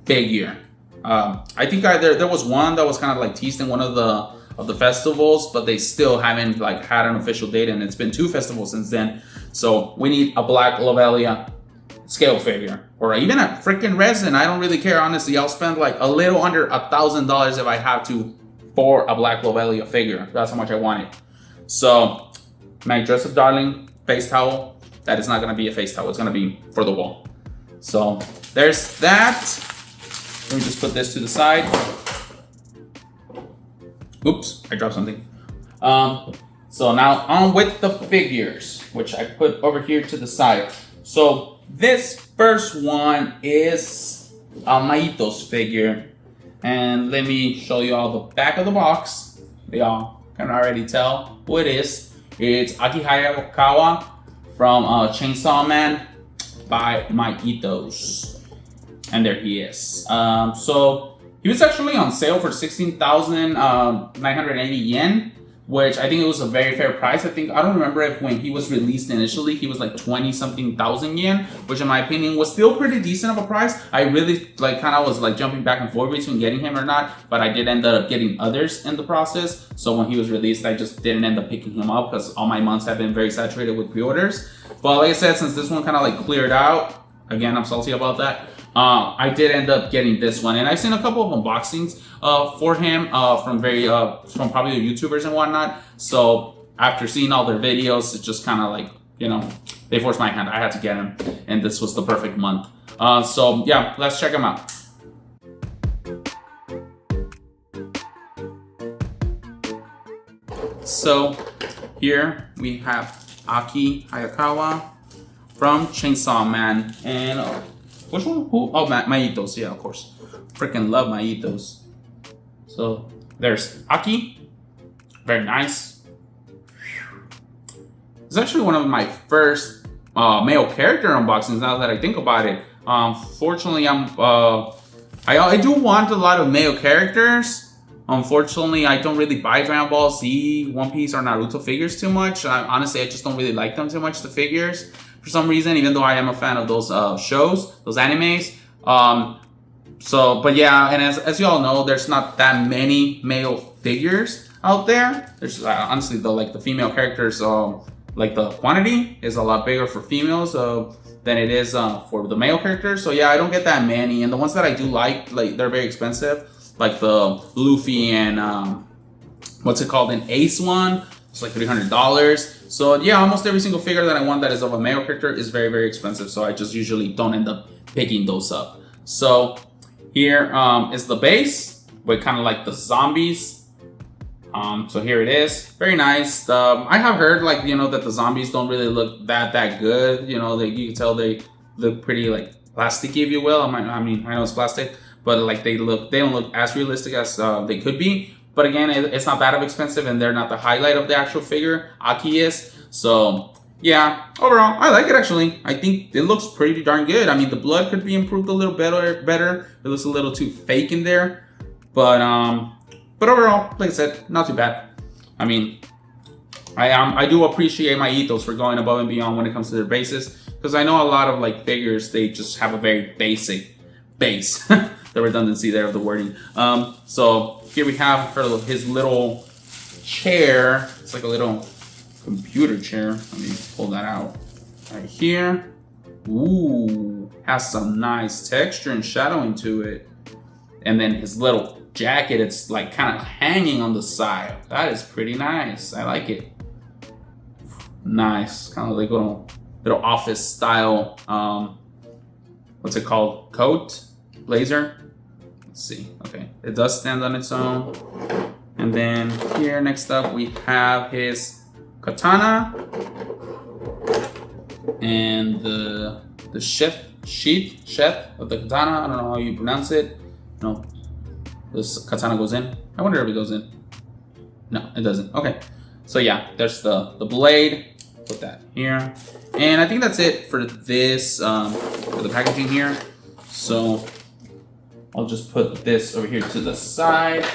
figure. I think there was one that was kind of like teased in one of the festivals, but they still haven't like had an official date, and it's been 2 festivals since then. So we need a Black Lobelia scale figure, or even a freaking resin. I don't really care, honestly. I'll spend like a little under $1,000 if I have to for a Black Lobelia figure. That's how much I want it. So my dress up darling face towel, that is not going to be a face towel, it's going to be for the wall. So there's that. Let me just put this to the side. Oops, I dropped something. So now on with the figures, which I put over here to the side. So this first one is a Myethos figure, and let me show you all the back of the box. Y'all can already tell who it is. It's Hayakawa from Chainsaw Man by Myethos. And there he is. So he was actually on sale for 16,980 yen, which I think it was a very fair price. I don't remember if when he was released initially, he was like 20-something thousand yen, which in my opinion was still pretty decent of a price. I really kind of was like jumping back and forth between getting him or not, but I did end up getting others in the process. So when he was released, I just didn't end up picking him up because all my months have been very saturated with pre-orders. But like I said, since this one kind of like cleared out, again, I'm salty about that. I did end up getting this one, and I've seen a couple of unboxings for him from probably the YouTubers and whatnot. So after seeing all their videos, it's just kind of like, you know, they forced my hand. I had to get him, and this was the perfect month. So yeah, let's check him out. So here we have Hayakawa from Chainsaw Man, and which one? Who? Oh, Myethos. Yeah, of course. Freaking love Myethos. So there's Aki. Very nice. It's actually one of my first male character unboxings. Now that I think about it, fortunately, I do want a lot of male characters. Unfortunately, I don't really buy Dragon Ball Z, One Piece, or Naruto figures too much. Honestly, I just don't really like them too much, the figures, for some reason, even though I am a fan of those shows, those animes. But yeah, and as you all know, there's not that many male figures out there. There's honestly, the female characters, like the quantity is a lot bigger for females than it is for the male characters. So yeah, I don't get that many. And the ones that I do like they're very expensive. Like the Luffy and what's it called, an Ace one, it's like $300. So yeah, almost every single figure that I want that is of a male character is very, very expensive. So I just usually don't end up picking those up. So here is the base with kind of like the zombies. So here it is, very nice. I have heard that the zombies don't really look that good. You know, you can tell they look pretty like plasticky, if you will. I mean, I know it's plastic, but like they don't look as realistic as they could be. But again, it's not that expensive, and they're not the highlight of the actual figure. Aki is. So yeah, overall, I like it actually. I think it looks pretty darn good. I mean, the blood could be improved a little better. It looks a little too fake in there. But overall, like I said, not too bad. I mean, I do appreciate Myethos for going above and beyond when it comes to their bases, because I know a lot of like figures, they just have a very basic base. The redundancy there of the wording. So here we have his little chair. It's like a little computer chair. Let me pull that out right here. Ooh, has some nice texture and shadowing to it. And then his little jacket, it's like kind of hanging on the side. That is pretty nice. I like it. Nice, kind of like little office style. What's it called? Coat, blazer. Let's see. Okay, it does stand on its own. And then here next up we have his katana and the sheath of the katana. I don't know how you pronounce it. No, this katana goes in. I wonder if it goes in. No, it doesn't. Okay, so yeah, there's the blade. Put that here, and I think that's it for this for the packaging here. So I'll just put this over here to the side,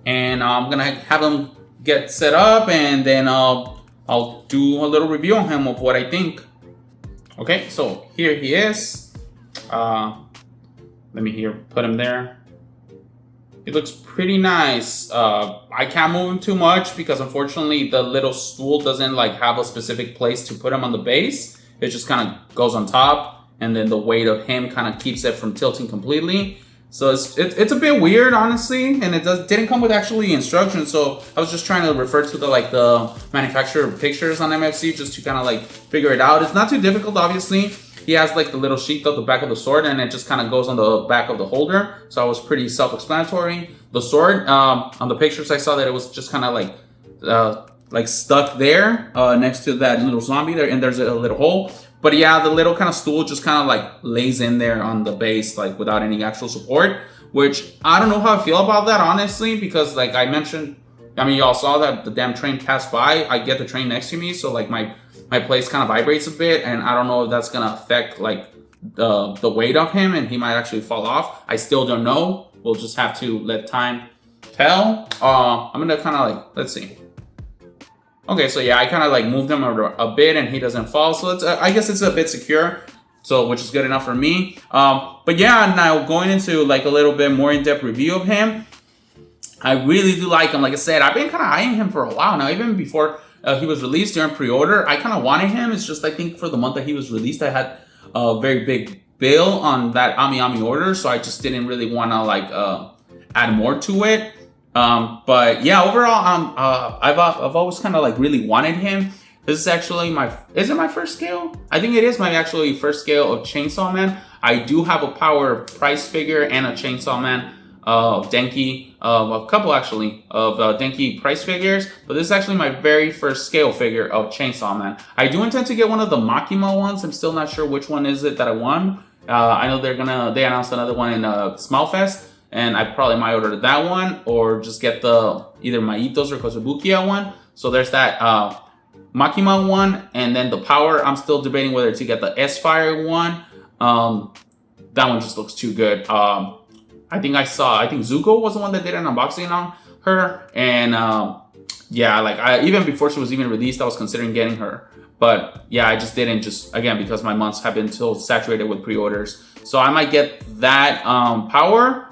and I'm gonna have him get set up, and then I'll do a little review on him of what I think. Okay, so here he is. Let me put him there. It looks pretty nice. I can't move him too much because unfortunately the little stool doesn't like have a specific place to put him on the base. It just kind of goes on top, and then the weight of him kind of keeps it from tilting completely. So it's a bit weird, honestly, and it didn't come with actually instructions. So I was just trying to refer to the manufacturer pictures on MFC just to kind of like figure it out. It's not too difficult, obviously. He has like the little sheath of the back of the sword, and it just kind of goes on the back of the holder. So it was pretty self-explanatory. The sword, on the pictures I saw that it was just kind of like stuck there next to that little zombie there, and there's a little hole. But yeah, the little kind of stool just kind of like lays in there on the base, like without any actual support, which I don't know how I feel about that, honestly, because like I mentioned, I mean, y'all saw that the damn train passed by. I get the train next to me, so like my place kind of vibrates a bit, and I don't know if that's gonna affect like the weight of him, and he might actually fall off. I still don't know. We'll just have to let time tell. I'm gonna kind of like, let's see. Okay, so yeah, I kind of like moved him a bit, and he doesn't fall. So it's I guess it's a bit secure, so which is good enough for me. But yeah, now going into like a little bit more in-depth review of him, I really do like him. Like I said, I've been kind of eyeing him for a while now, even before he was released during pre-order. I kind of wanted him. It's just I think for the month that he was released, I had a very big bill on that Ami order, so I just didn't really want to like add more to it. But yeah, overall, I've always kind of like really wanted him. This is actually is it my first scale? I think it is my actually first scale of Chainsaw Man. I do have a Power Price figure and a Chainsaw Man of Denki, a couple actually of Denki Price figures, but this is actually my very first scale figure of Chainsaw Man. I do intend to get one of the Makima ones. I'm still not sure which one is it that I want. I know they announced another one in Smellfest, and I probably might order that one or just get the either Myethos or Kozubukiya one. So there's that Makima one, and then the Power. I'm still debating whether to get the S-Fire one. That one just looks too good. I think Zuko was the one that did an unboxing on her, and yeah, like even before she was even released, I was considering getting her. But yeah, I just didn't, just again because my months have been so saturated with pre-orders. So I might get that Power,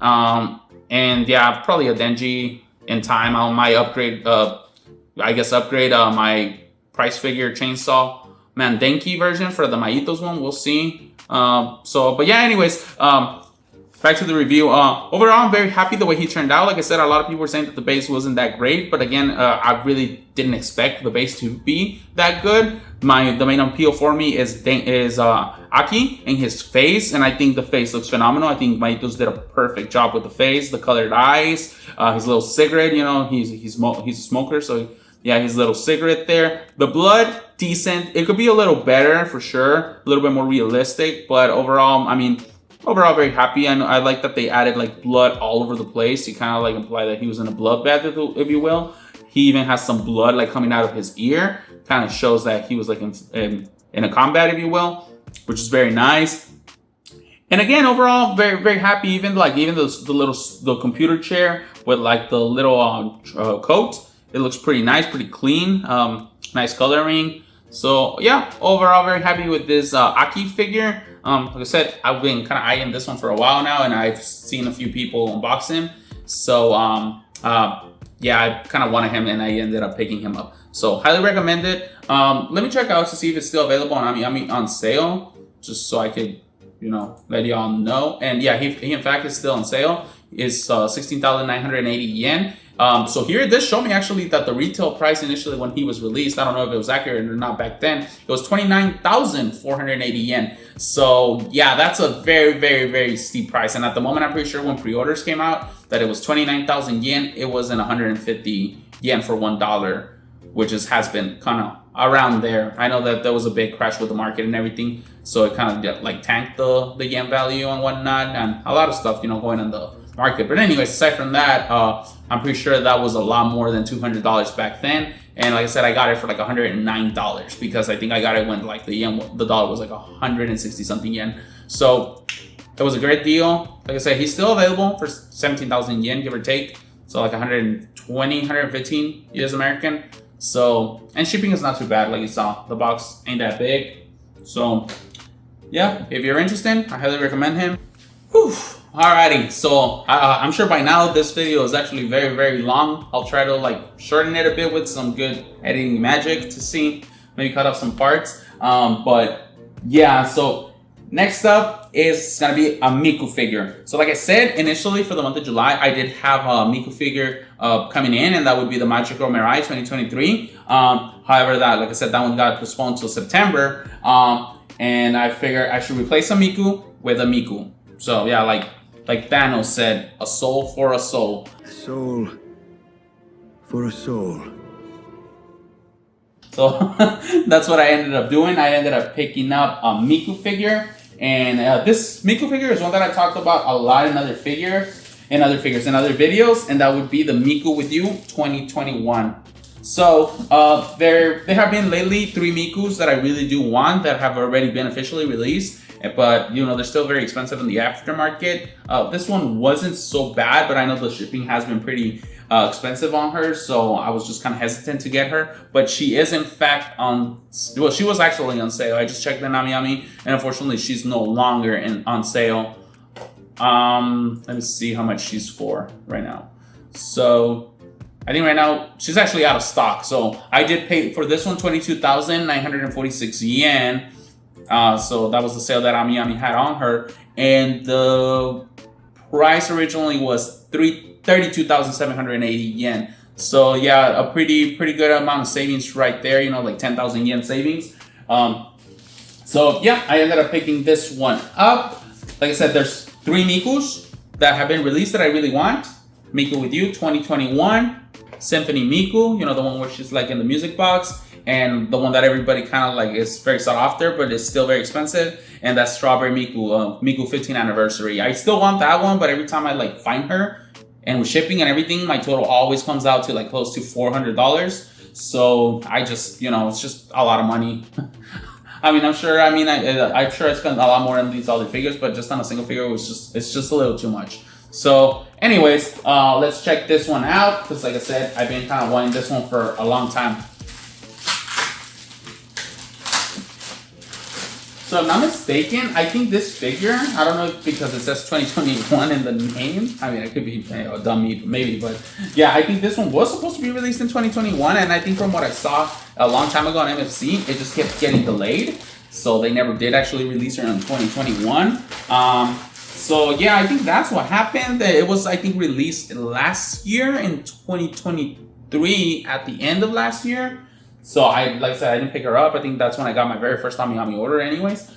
and yeah, probably a Denji in time. I might upgrade, upgrade my Price figure Chainsaw Man Denki version for the Myethos one. We'll see. But yeah, anyways, back to the review. Overall, I'm very happy the way he turned out. Like I said, a lot of people were saying that the base wasn't that great, but again, I really didn't expect the base to be that good. The main appeal for me is Aki and his face, and I think the face looks phenomenal. I think Myethos did a perfect job with the face, the colored eyes, his little cigarette. You know, he's a smoker, so yeah, his little cigarette there. The blood, decent. It could be a little better for sure, a little bit more realistic, but overall, I mean. Overall, very happy. I like that they added like blood all over the place. You kind of like imply that he was in a bloodbath, if you will. He even has some blood like coming out of his ear. Kind of shows that he was like in a combat, if you will, which is very nice. And again, overall, very, very happy. Even the computer chair with like the little coat, it looks pretty nice, pretty clean. Nice coloring. So yeah, overall, very happy with this Aki figure. Like I said, I've been kind of eyeing this one for a while now, and I've seen a few people unbox him. So yeah, I kind of wanted him, and I ended up picking him up. So highly recommend it. Let me check out to see if it's still available on AmiAmi on sale, just so I could, you know, let y'all know. And yeah, he in fact is still on sale. It's 16,980 yen. So here it does show me actually that the retail price initially when he was released, I don't know if it was accurate or not back then, it was 29,480 yen. So yeah, that's a very, very, very steep price. And at the moment, I'm pretty sure when pre-orders came out that it was 29,000 yen. It wasn't 150 yen for $1, which has been kind of around there. I know that there was a big crash with the market and everything, so it kind of like tanked the yen value and whatnot, and a lot of stuff, you know, going on the market. But anyways, aside from that, I'm pretty sure that was a lot more than $200 back then. And like I said, I got it for like $109 because I think I got it when like the dollar was like 160 something yen. So it was a great deal. Like I said, he's still available for 17,000 yen, give or take. So like 120, 115 US American. So, and shipping is not too bad. Like you saw, the box ain't that big. So yeah, if you're interested, I highly recommend him. Whew. Alrighty, so I'm sure by now this video is actually very, very long. I'll try to like shorten it a bit with some good editing magic to see, maybe cut off some parts. But yeah, so next up is gonna be a Miku figure. So like I said, initially for the month of July, I did have a Miku figure coming in, and that would be the Magical Mirai 2023. However, like I said, that one got postponed till September. And I figured I should replace a Miku with a Miku. So yeah, like Thanos said, a soul for a soul. A soul for a soul. So that's what I ended up doing. I ended up picking up a Miku figure. And this Miku figure is one that I talked about a lot in other videos. And that would be the Miku with You 2021. So there have been lately 3 Mikus that I really do want that have already been officially released. But you know, they're still very expensive in the aftermarket. This one wasn't so bad, but I know the shipping has been pretty expensive on her, so I was just kind of hesitant to get her. But she is in fact on, well, she was actually on sale. I just checked the AmiAmi, and unfortunately she's no longer on sale. Let me see how much she's for right now. So I think right now she's actually out of stock. So I did pay for this one 22,946 yen. So that was the sale that AmiAmi had on her, and the price originally was 32,780 yen. So yeah, a pretty good amount of savings right there. You know, like 10,000 yen savings. So yeah, I ended up picking this one up. Like I said, there's 3 Mikus that have been released that I really want. Miku with You 2021, Symphony Miku, you know, the one where she's like in the music box. And the one that everybody kind of like is very sought after, but it's still very expensive. And that's Strawberry Miku, Miku 15th anniversary. I still want that one, but every time I like find her and with shipping and everything, my total always comes out to like close to $400. So I just, you know, it's just a lot of money. I'm sure I spent a lot more on these other figures, but just on a single figure, it's just a little too much. So anyways, let's check this one out. Because like I said, I've been kind of wanting this one for a long time. So if I'm not mistaken, I think this figure, I don't know if because it says 2021 in the name. I mean, I could be a dummy, maybe, but yeah, I think this one was supposed to be released in 2021. And I think from what I saw a long time ago on MFC, it just kept getting delayed. So they never did actually release her in 2021. So yeah, I think that's what happened. It was, I think, released last year in 2023 at the end of last year. So like I said, I didn't pick her up. I think that's when I got my very first AmiAmi order anyways.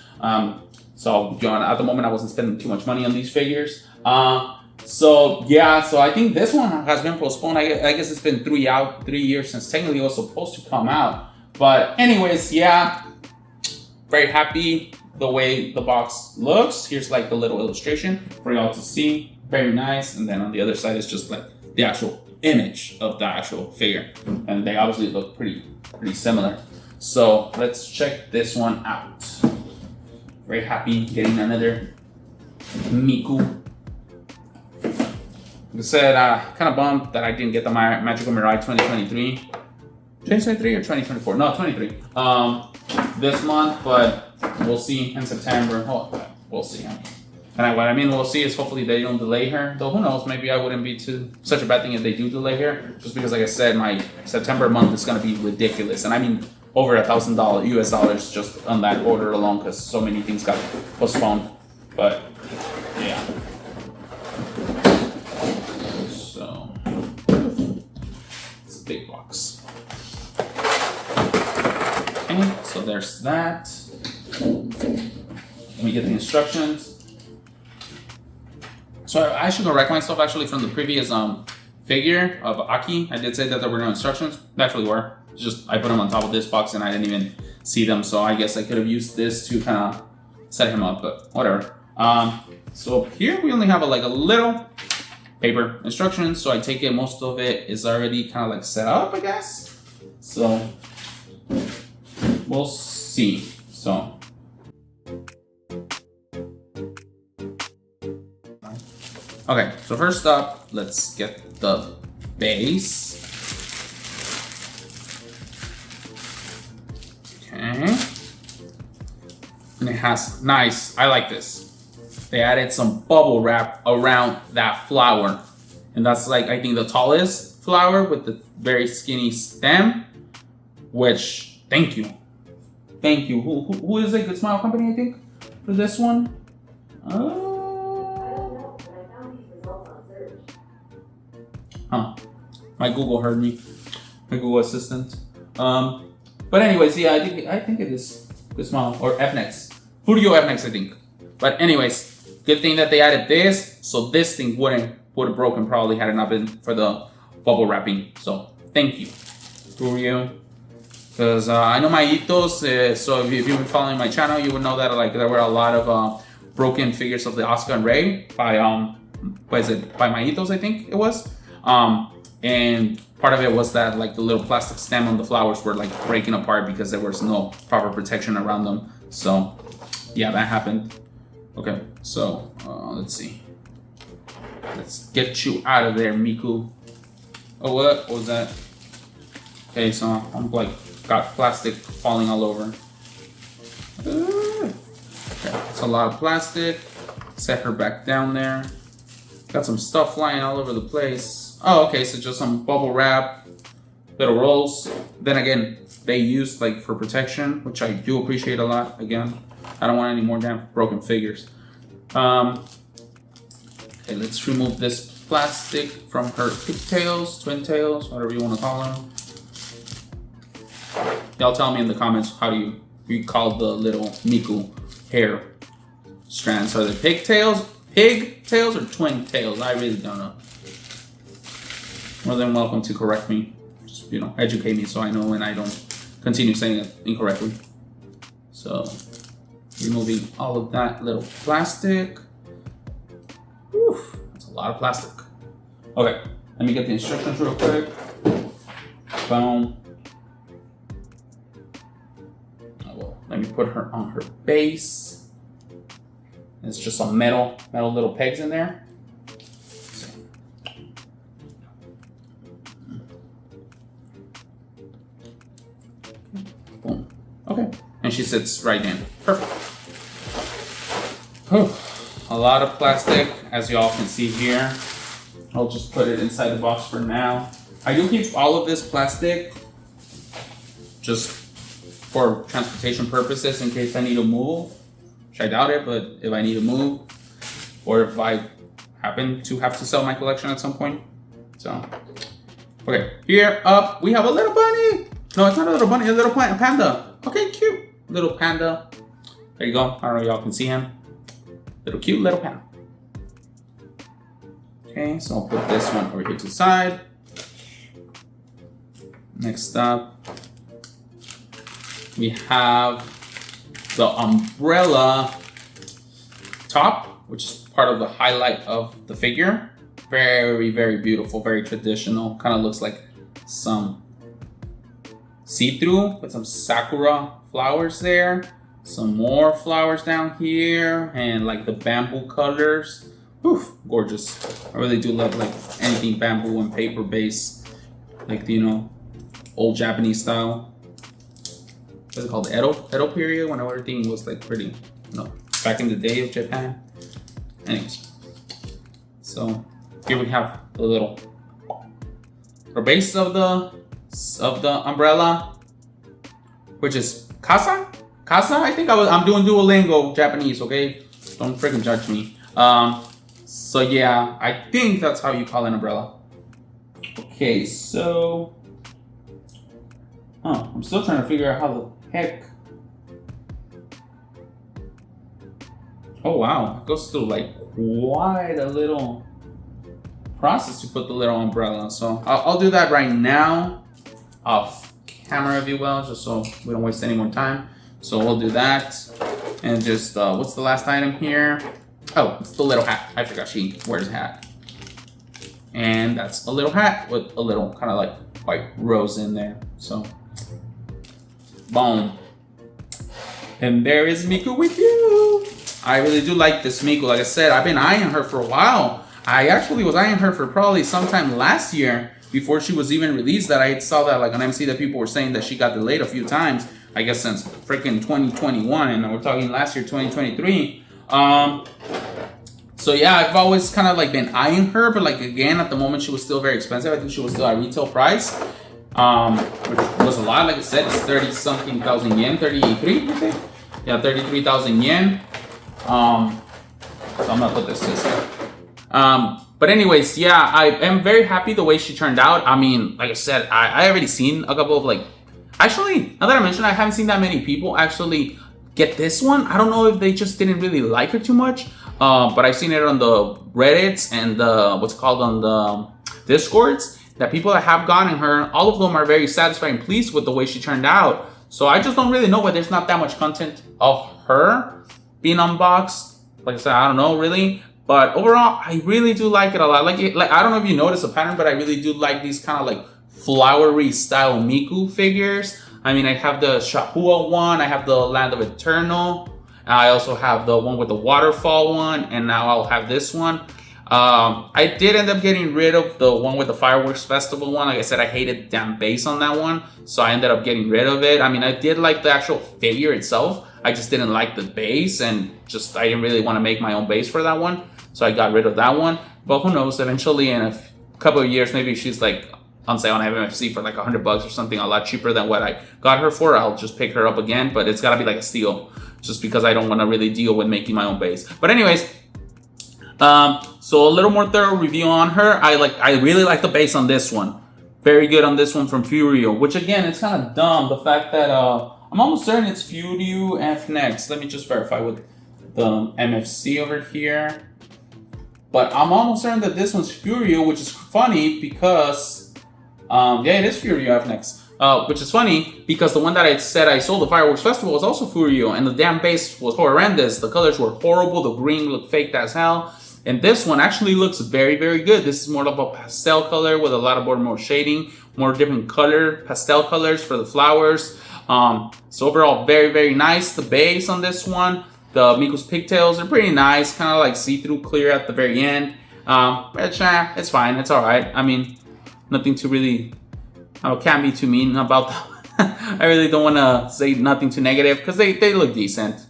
So you know, at the moment I wasn't spending too much money on these figures. So yeah, so I think this one has been postponed. I guess it's been 3 years since technically it was supposed to come out. But anyways, yeah, very happy the way the box looks. Here's like the little illustration for y'all to see. Very nice. And then on the other side is just like the actual image of the actual figure. And they obviously look pretty similar. So let's check this one out. Very happy getting another Miku. Like I said, kind of bummed that I didn't get the Magical Mirai 2023. 2023 or 2024? No, 23. This month, but we'll see in September. Oh, we'll see. And what I mean we'll see is hopefully they don't delay her. Though who knows, maybe I wouldn't be such a bad thing if they do delay her. Just because, like I said, my September month is gonna be ridiculous, and I mean over $1,000 US dollars just on that order alone, because so many things got postponed. But yeah. So it's a big box. Okay, so there's that. Let me get the instructions. So I should correct myself actually from the previous figure of Aki. I did say that there were no instructions. There actually were. It's just I put them on top of this box and I didn't even see them. So I guess I could have used this to kind of set him up, but whatever. So here we only have a little paper instructions. So I take it most of it is already kind of like set up, I guess. So we'll see. So. Okay, so first up, let's get the base. Okay. And it has nice, I like this. They added some bubble wrap around that flower. And that's like, I think the tallest flower with the very skinny stem, which, thank you. Thank you. Who is it? Good Smile Company, I think, for this one. Huh. My Google heard me. My Google Assistant. But anyways, yeah, I think it is Good Smile or FNext. FuRyu FNext, I think. But anyways, good thing that they added this, so this thing would have broken probably had it not been for the bubble wrapping. So thank you, FuRyu. Because I know Myethos, so if you've been following my channel, you would know that there were a lot of broken figures of the Asuka and Rei by by Myethos, I think it was. And part of it was that the little plastic stem on the flowers were breaking apart because there was no proper protection around them. So yeah, that happened. Okay, so let's see. Let's get you out of there, Miku. Oh, what was that? Okay, so I'm got plastic falling all over. Okay, it's a lot of plastic. Set her back down there. Got some stuff flying all over the place. Oh, okay, so just some bubble wrap, little rolls. Then again, they used for protection, which I do appreciate a lot. Again, I don't want any more damn broken figures. Okay, let's remove this plastic from her pigtails, twin tails, whatever you want to call them. Y'all tell me in the comments, how do you call the little Miku hair strands? Are they pigtails or twin tails? I really don't know. More than welcome to correct me. Just, educate me so I know when I don't continue saying it incorrectly. So, removing all of that little plastic. Whew, that's a lot of plastic. Okay, let me get the instructions real quick. Boom. Let me put her on her base. It's just some metal little pegs in there. Boom. Okay. And she sits right in. Perfect. Whew. A lot of plastic, as you all can see here. I'll just put it inside the box for now. I do keep all of this plastic just for transportation purposes in case I need to move. Which I doubt it, but if I need to move, or if I happen to have to sell my collection at some point. So, okay, here up we have a little bunny. No, it's not a little bunny, a little panda. Okay, cute. Little panda. There you go. I don't know if y'all can see him. Little cute little panda. Okay, so I'll put this one over here to the side. Next up, we have the umbrella top, which is part of the highlight of the figure. Very, very beautiful, very traditional. Kind of looks like some see-through with some sakura flowers there. Some more flowers down here and like the bamboo colors. Oof, gorgeous. I really do love like anything bamboo and paper based, like the, you know, old Japanese style. What's it called? Edo period, when everything was like pretty, you know, back in the day of Japan. Anyways, so here we have the little base of the umbrella, which is Kasa. I think I'm doing Duolingo Japanese, okay? Don't freaking judge me. So yeah, I think that's how you call an umbrella. Okay, so I'm still trying to figure out how the heck. Oh wow, it goes through like quite a little process to put the little umbrella. So I'll do that right now, off camera if you will, just so we don't waste any more time. So we'll do that, and just what's the last item here? Oh, it's the little hat. I forgot she wears a hat, and that's a little hat with a little kind of like white rose in there. So boom, and there is Miku with you. I really do like this Miku. Like I said, I've been eyeing her for a while. I actually was eyeing her for probably sometime last year before she was even released. That I saw that like on MC that people were saying that she got delayed a few times. I guess since freaking 2021, and we're talking last year, 2023. So yeah, I've always kind of like been eyeing her, but like again, at the moment she was still very expensive. I think she was still at retail price, which was a lot. Like I said, it's 30-something thousand yen, 33, I think. Yeah, 33,000 yen. So I'm gonna put this way. But anyways, yeah, I am very happy the way she turned out. I mean, like I said, I already seen a couple of like. Actually, now that I mentioned, I haven't seen that many people actually get this one. I don't know if they just didn't really like her too much, but I've seen it on the Reddits and the what's called on the Discords, that people that have gotten her, all of them are very satisfied and pleased with the way she turned out. So I just don't really know why there's not that much content of her being unboxed. Like I said, I don't know really, but overall, I really do like it a lot. Like I don't know if you notice a pattern, but I really do like these kind of like flowery style Miku figures. I mean, I have the Shahua one, I have the Land of Eternal, I also have the one with the waterfall one, and now I'll have this one. I did end up getting rid of the one with the fireworks festival one. Like I said, I hated the damn base on that one, so I ended up getting rid of it. I mean, I did like the actual figure itself, I just didn't like the base, and just I didn't really want to make my own base for that one, so I got rid of that one. But who knows, eventually in a couple of years, maybe she's like on sale on MFC for like $100 or something, a lot cheaper than what I got her for. I'll just pick her up again, but it's gotta be like a steal, just because I don't want to really deal with making my own base. But anyways, so a little more thorough review on her. I really like the base on this one. Very good on this one from FuRyu, which again, it's kind of dumb, the fact that I'm almost certain it's FuRyu F next. Let me just verify with the MFC over here. But I'm almost certain that this one's FuRyu, which is funny because yeah, it is FuRyu F next. Which is funny because the one that I said I sold the Fireworks Festival was also FuRyu, and the damn base was horrendous. The colors were horrible. The green looked faked as hell. And this one actually looks very, very good. This is more of a pastel color with a lot of more shading, more different pastel colors for the flowers. So overall, very, very nice. The base on this one, the Miku's pigtails are pretty nice, kind of like see-through clear at the very end. It's fine. It's all right. I mean, nothing to really, can't be too mean about that. I really don't want to say nothing too negative because they look decent.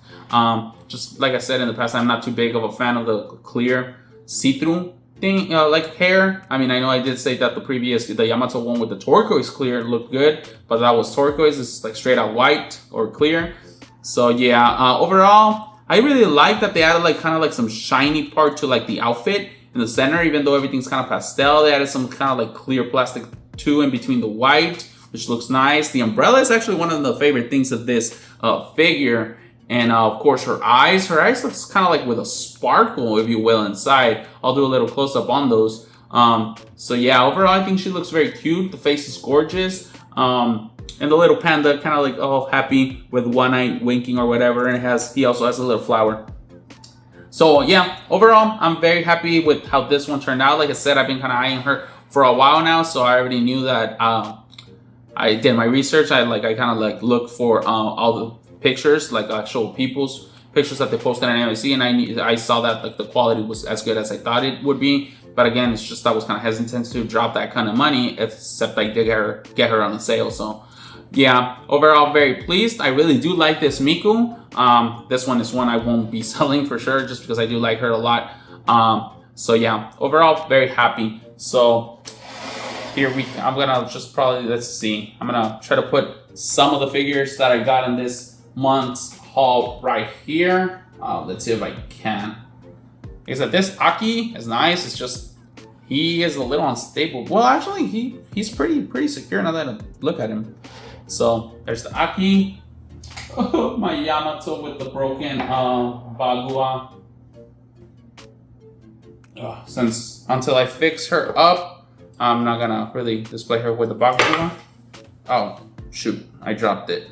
Just like I said in the past, I'm not too big of a fan of the clear see-through thing, like hair. I mean, I know I did say that the Yamato one with the turquoise clear looked good, but that was turquoise. This is like straight out white or clear. So yeah, overall, I really like that they added like kind of like some shiny part to like the outfit in the center, even though everything's kind of pastel. They added some kind of like clear plastic too in between the white, which looks nice. The umbrella is actually one of the favorite things of this figure. And of course, her eyes looks kind of like with a sparkle, if you will, inside. I'll do a little close up on those. So yeah, overall, I think she looks very cute. The face is gorgeous. And the little panda kind of like, oh, happy with one eye winking or whatever. And he also has a little flower. So yeah, overall, I'm very happy with how this one turned out. Like I said, I've been kind of eyeing her for a while now. So I already knew that I did my research. I kind of like looked for all the pictures, like actual people's pictures that they posted on NYC, and I saw that like the quality was as good as I thought it would be. But again, it's just I was kind of hesitant to drop that kind of money, except I did get her on the sale. So yeah, overall very pleased. I really do like this Miku. This one is one I won't be selling for sure, just because I do like her a lot. So yeah, overall very happy. So here I'm gonna just probably, let's see, I'm gonna try to put some of the figures that I got in this month's haul right here. Let's see if I can. Like I said, this Aki is nice. It's just he is a little unstable. Well, actually, he's pretty secure now that I look at him. So there's the Aki. Oh, my Yamato with the broken Bagua. Since until I fix her up, I'm not gonna really display her with the Bagua. Oh shoot, I dropped it.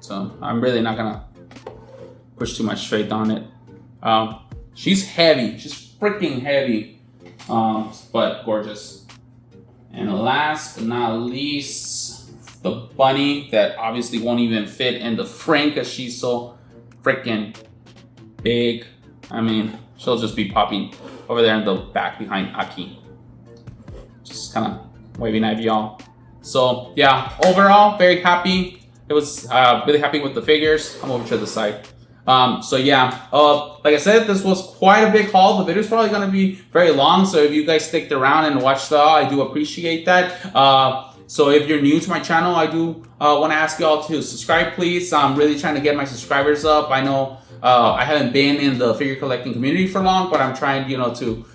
So I'm really not gonna push too much straight on it. She's heavy, she's freaking heavy, but gorgeous. And last but not least, the bunny that obviously won't even fit in the frame because she's so freaking big. I mean, she'll just be popping over there in the back behind Aki. Just kind of waving at y'all. So yeah, overall, very happy. It was really happy with the figures. I'm over to the side. So yeah, like I said, this was quite a big haul. The video is probably going to be very long, so if you guys sticked around and watched the haul, I do appreciate that. So if you're new to my channel, I do want to ask y'all to subscribe, please. I'm really trying to get my subscribers up. I know I haven't been in the figure collecting community for long, but I'm trying, to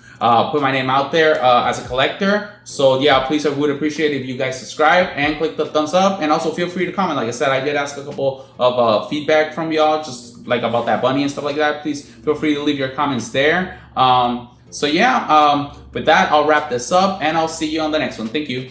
put my name out there as a collector. So yeah, please, I would appreciate it if you guys subscribe and click the thumbs up, and also feel free to comment. Like I said, I did ask a couple of feedback from y'all, just like about that bunny and stuff like that. Please feel free to leave your comments there. So yeah, with that, I'll wrap this up and I'll see you on the next one. Thank you.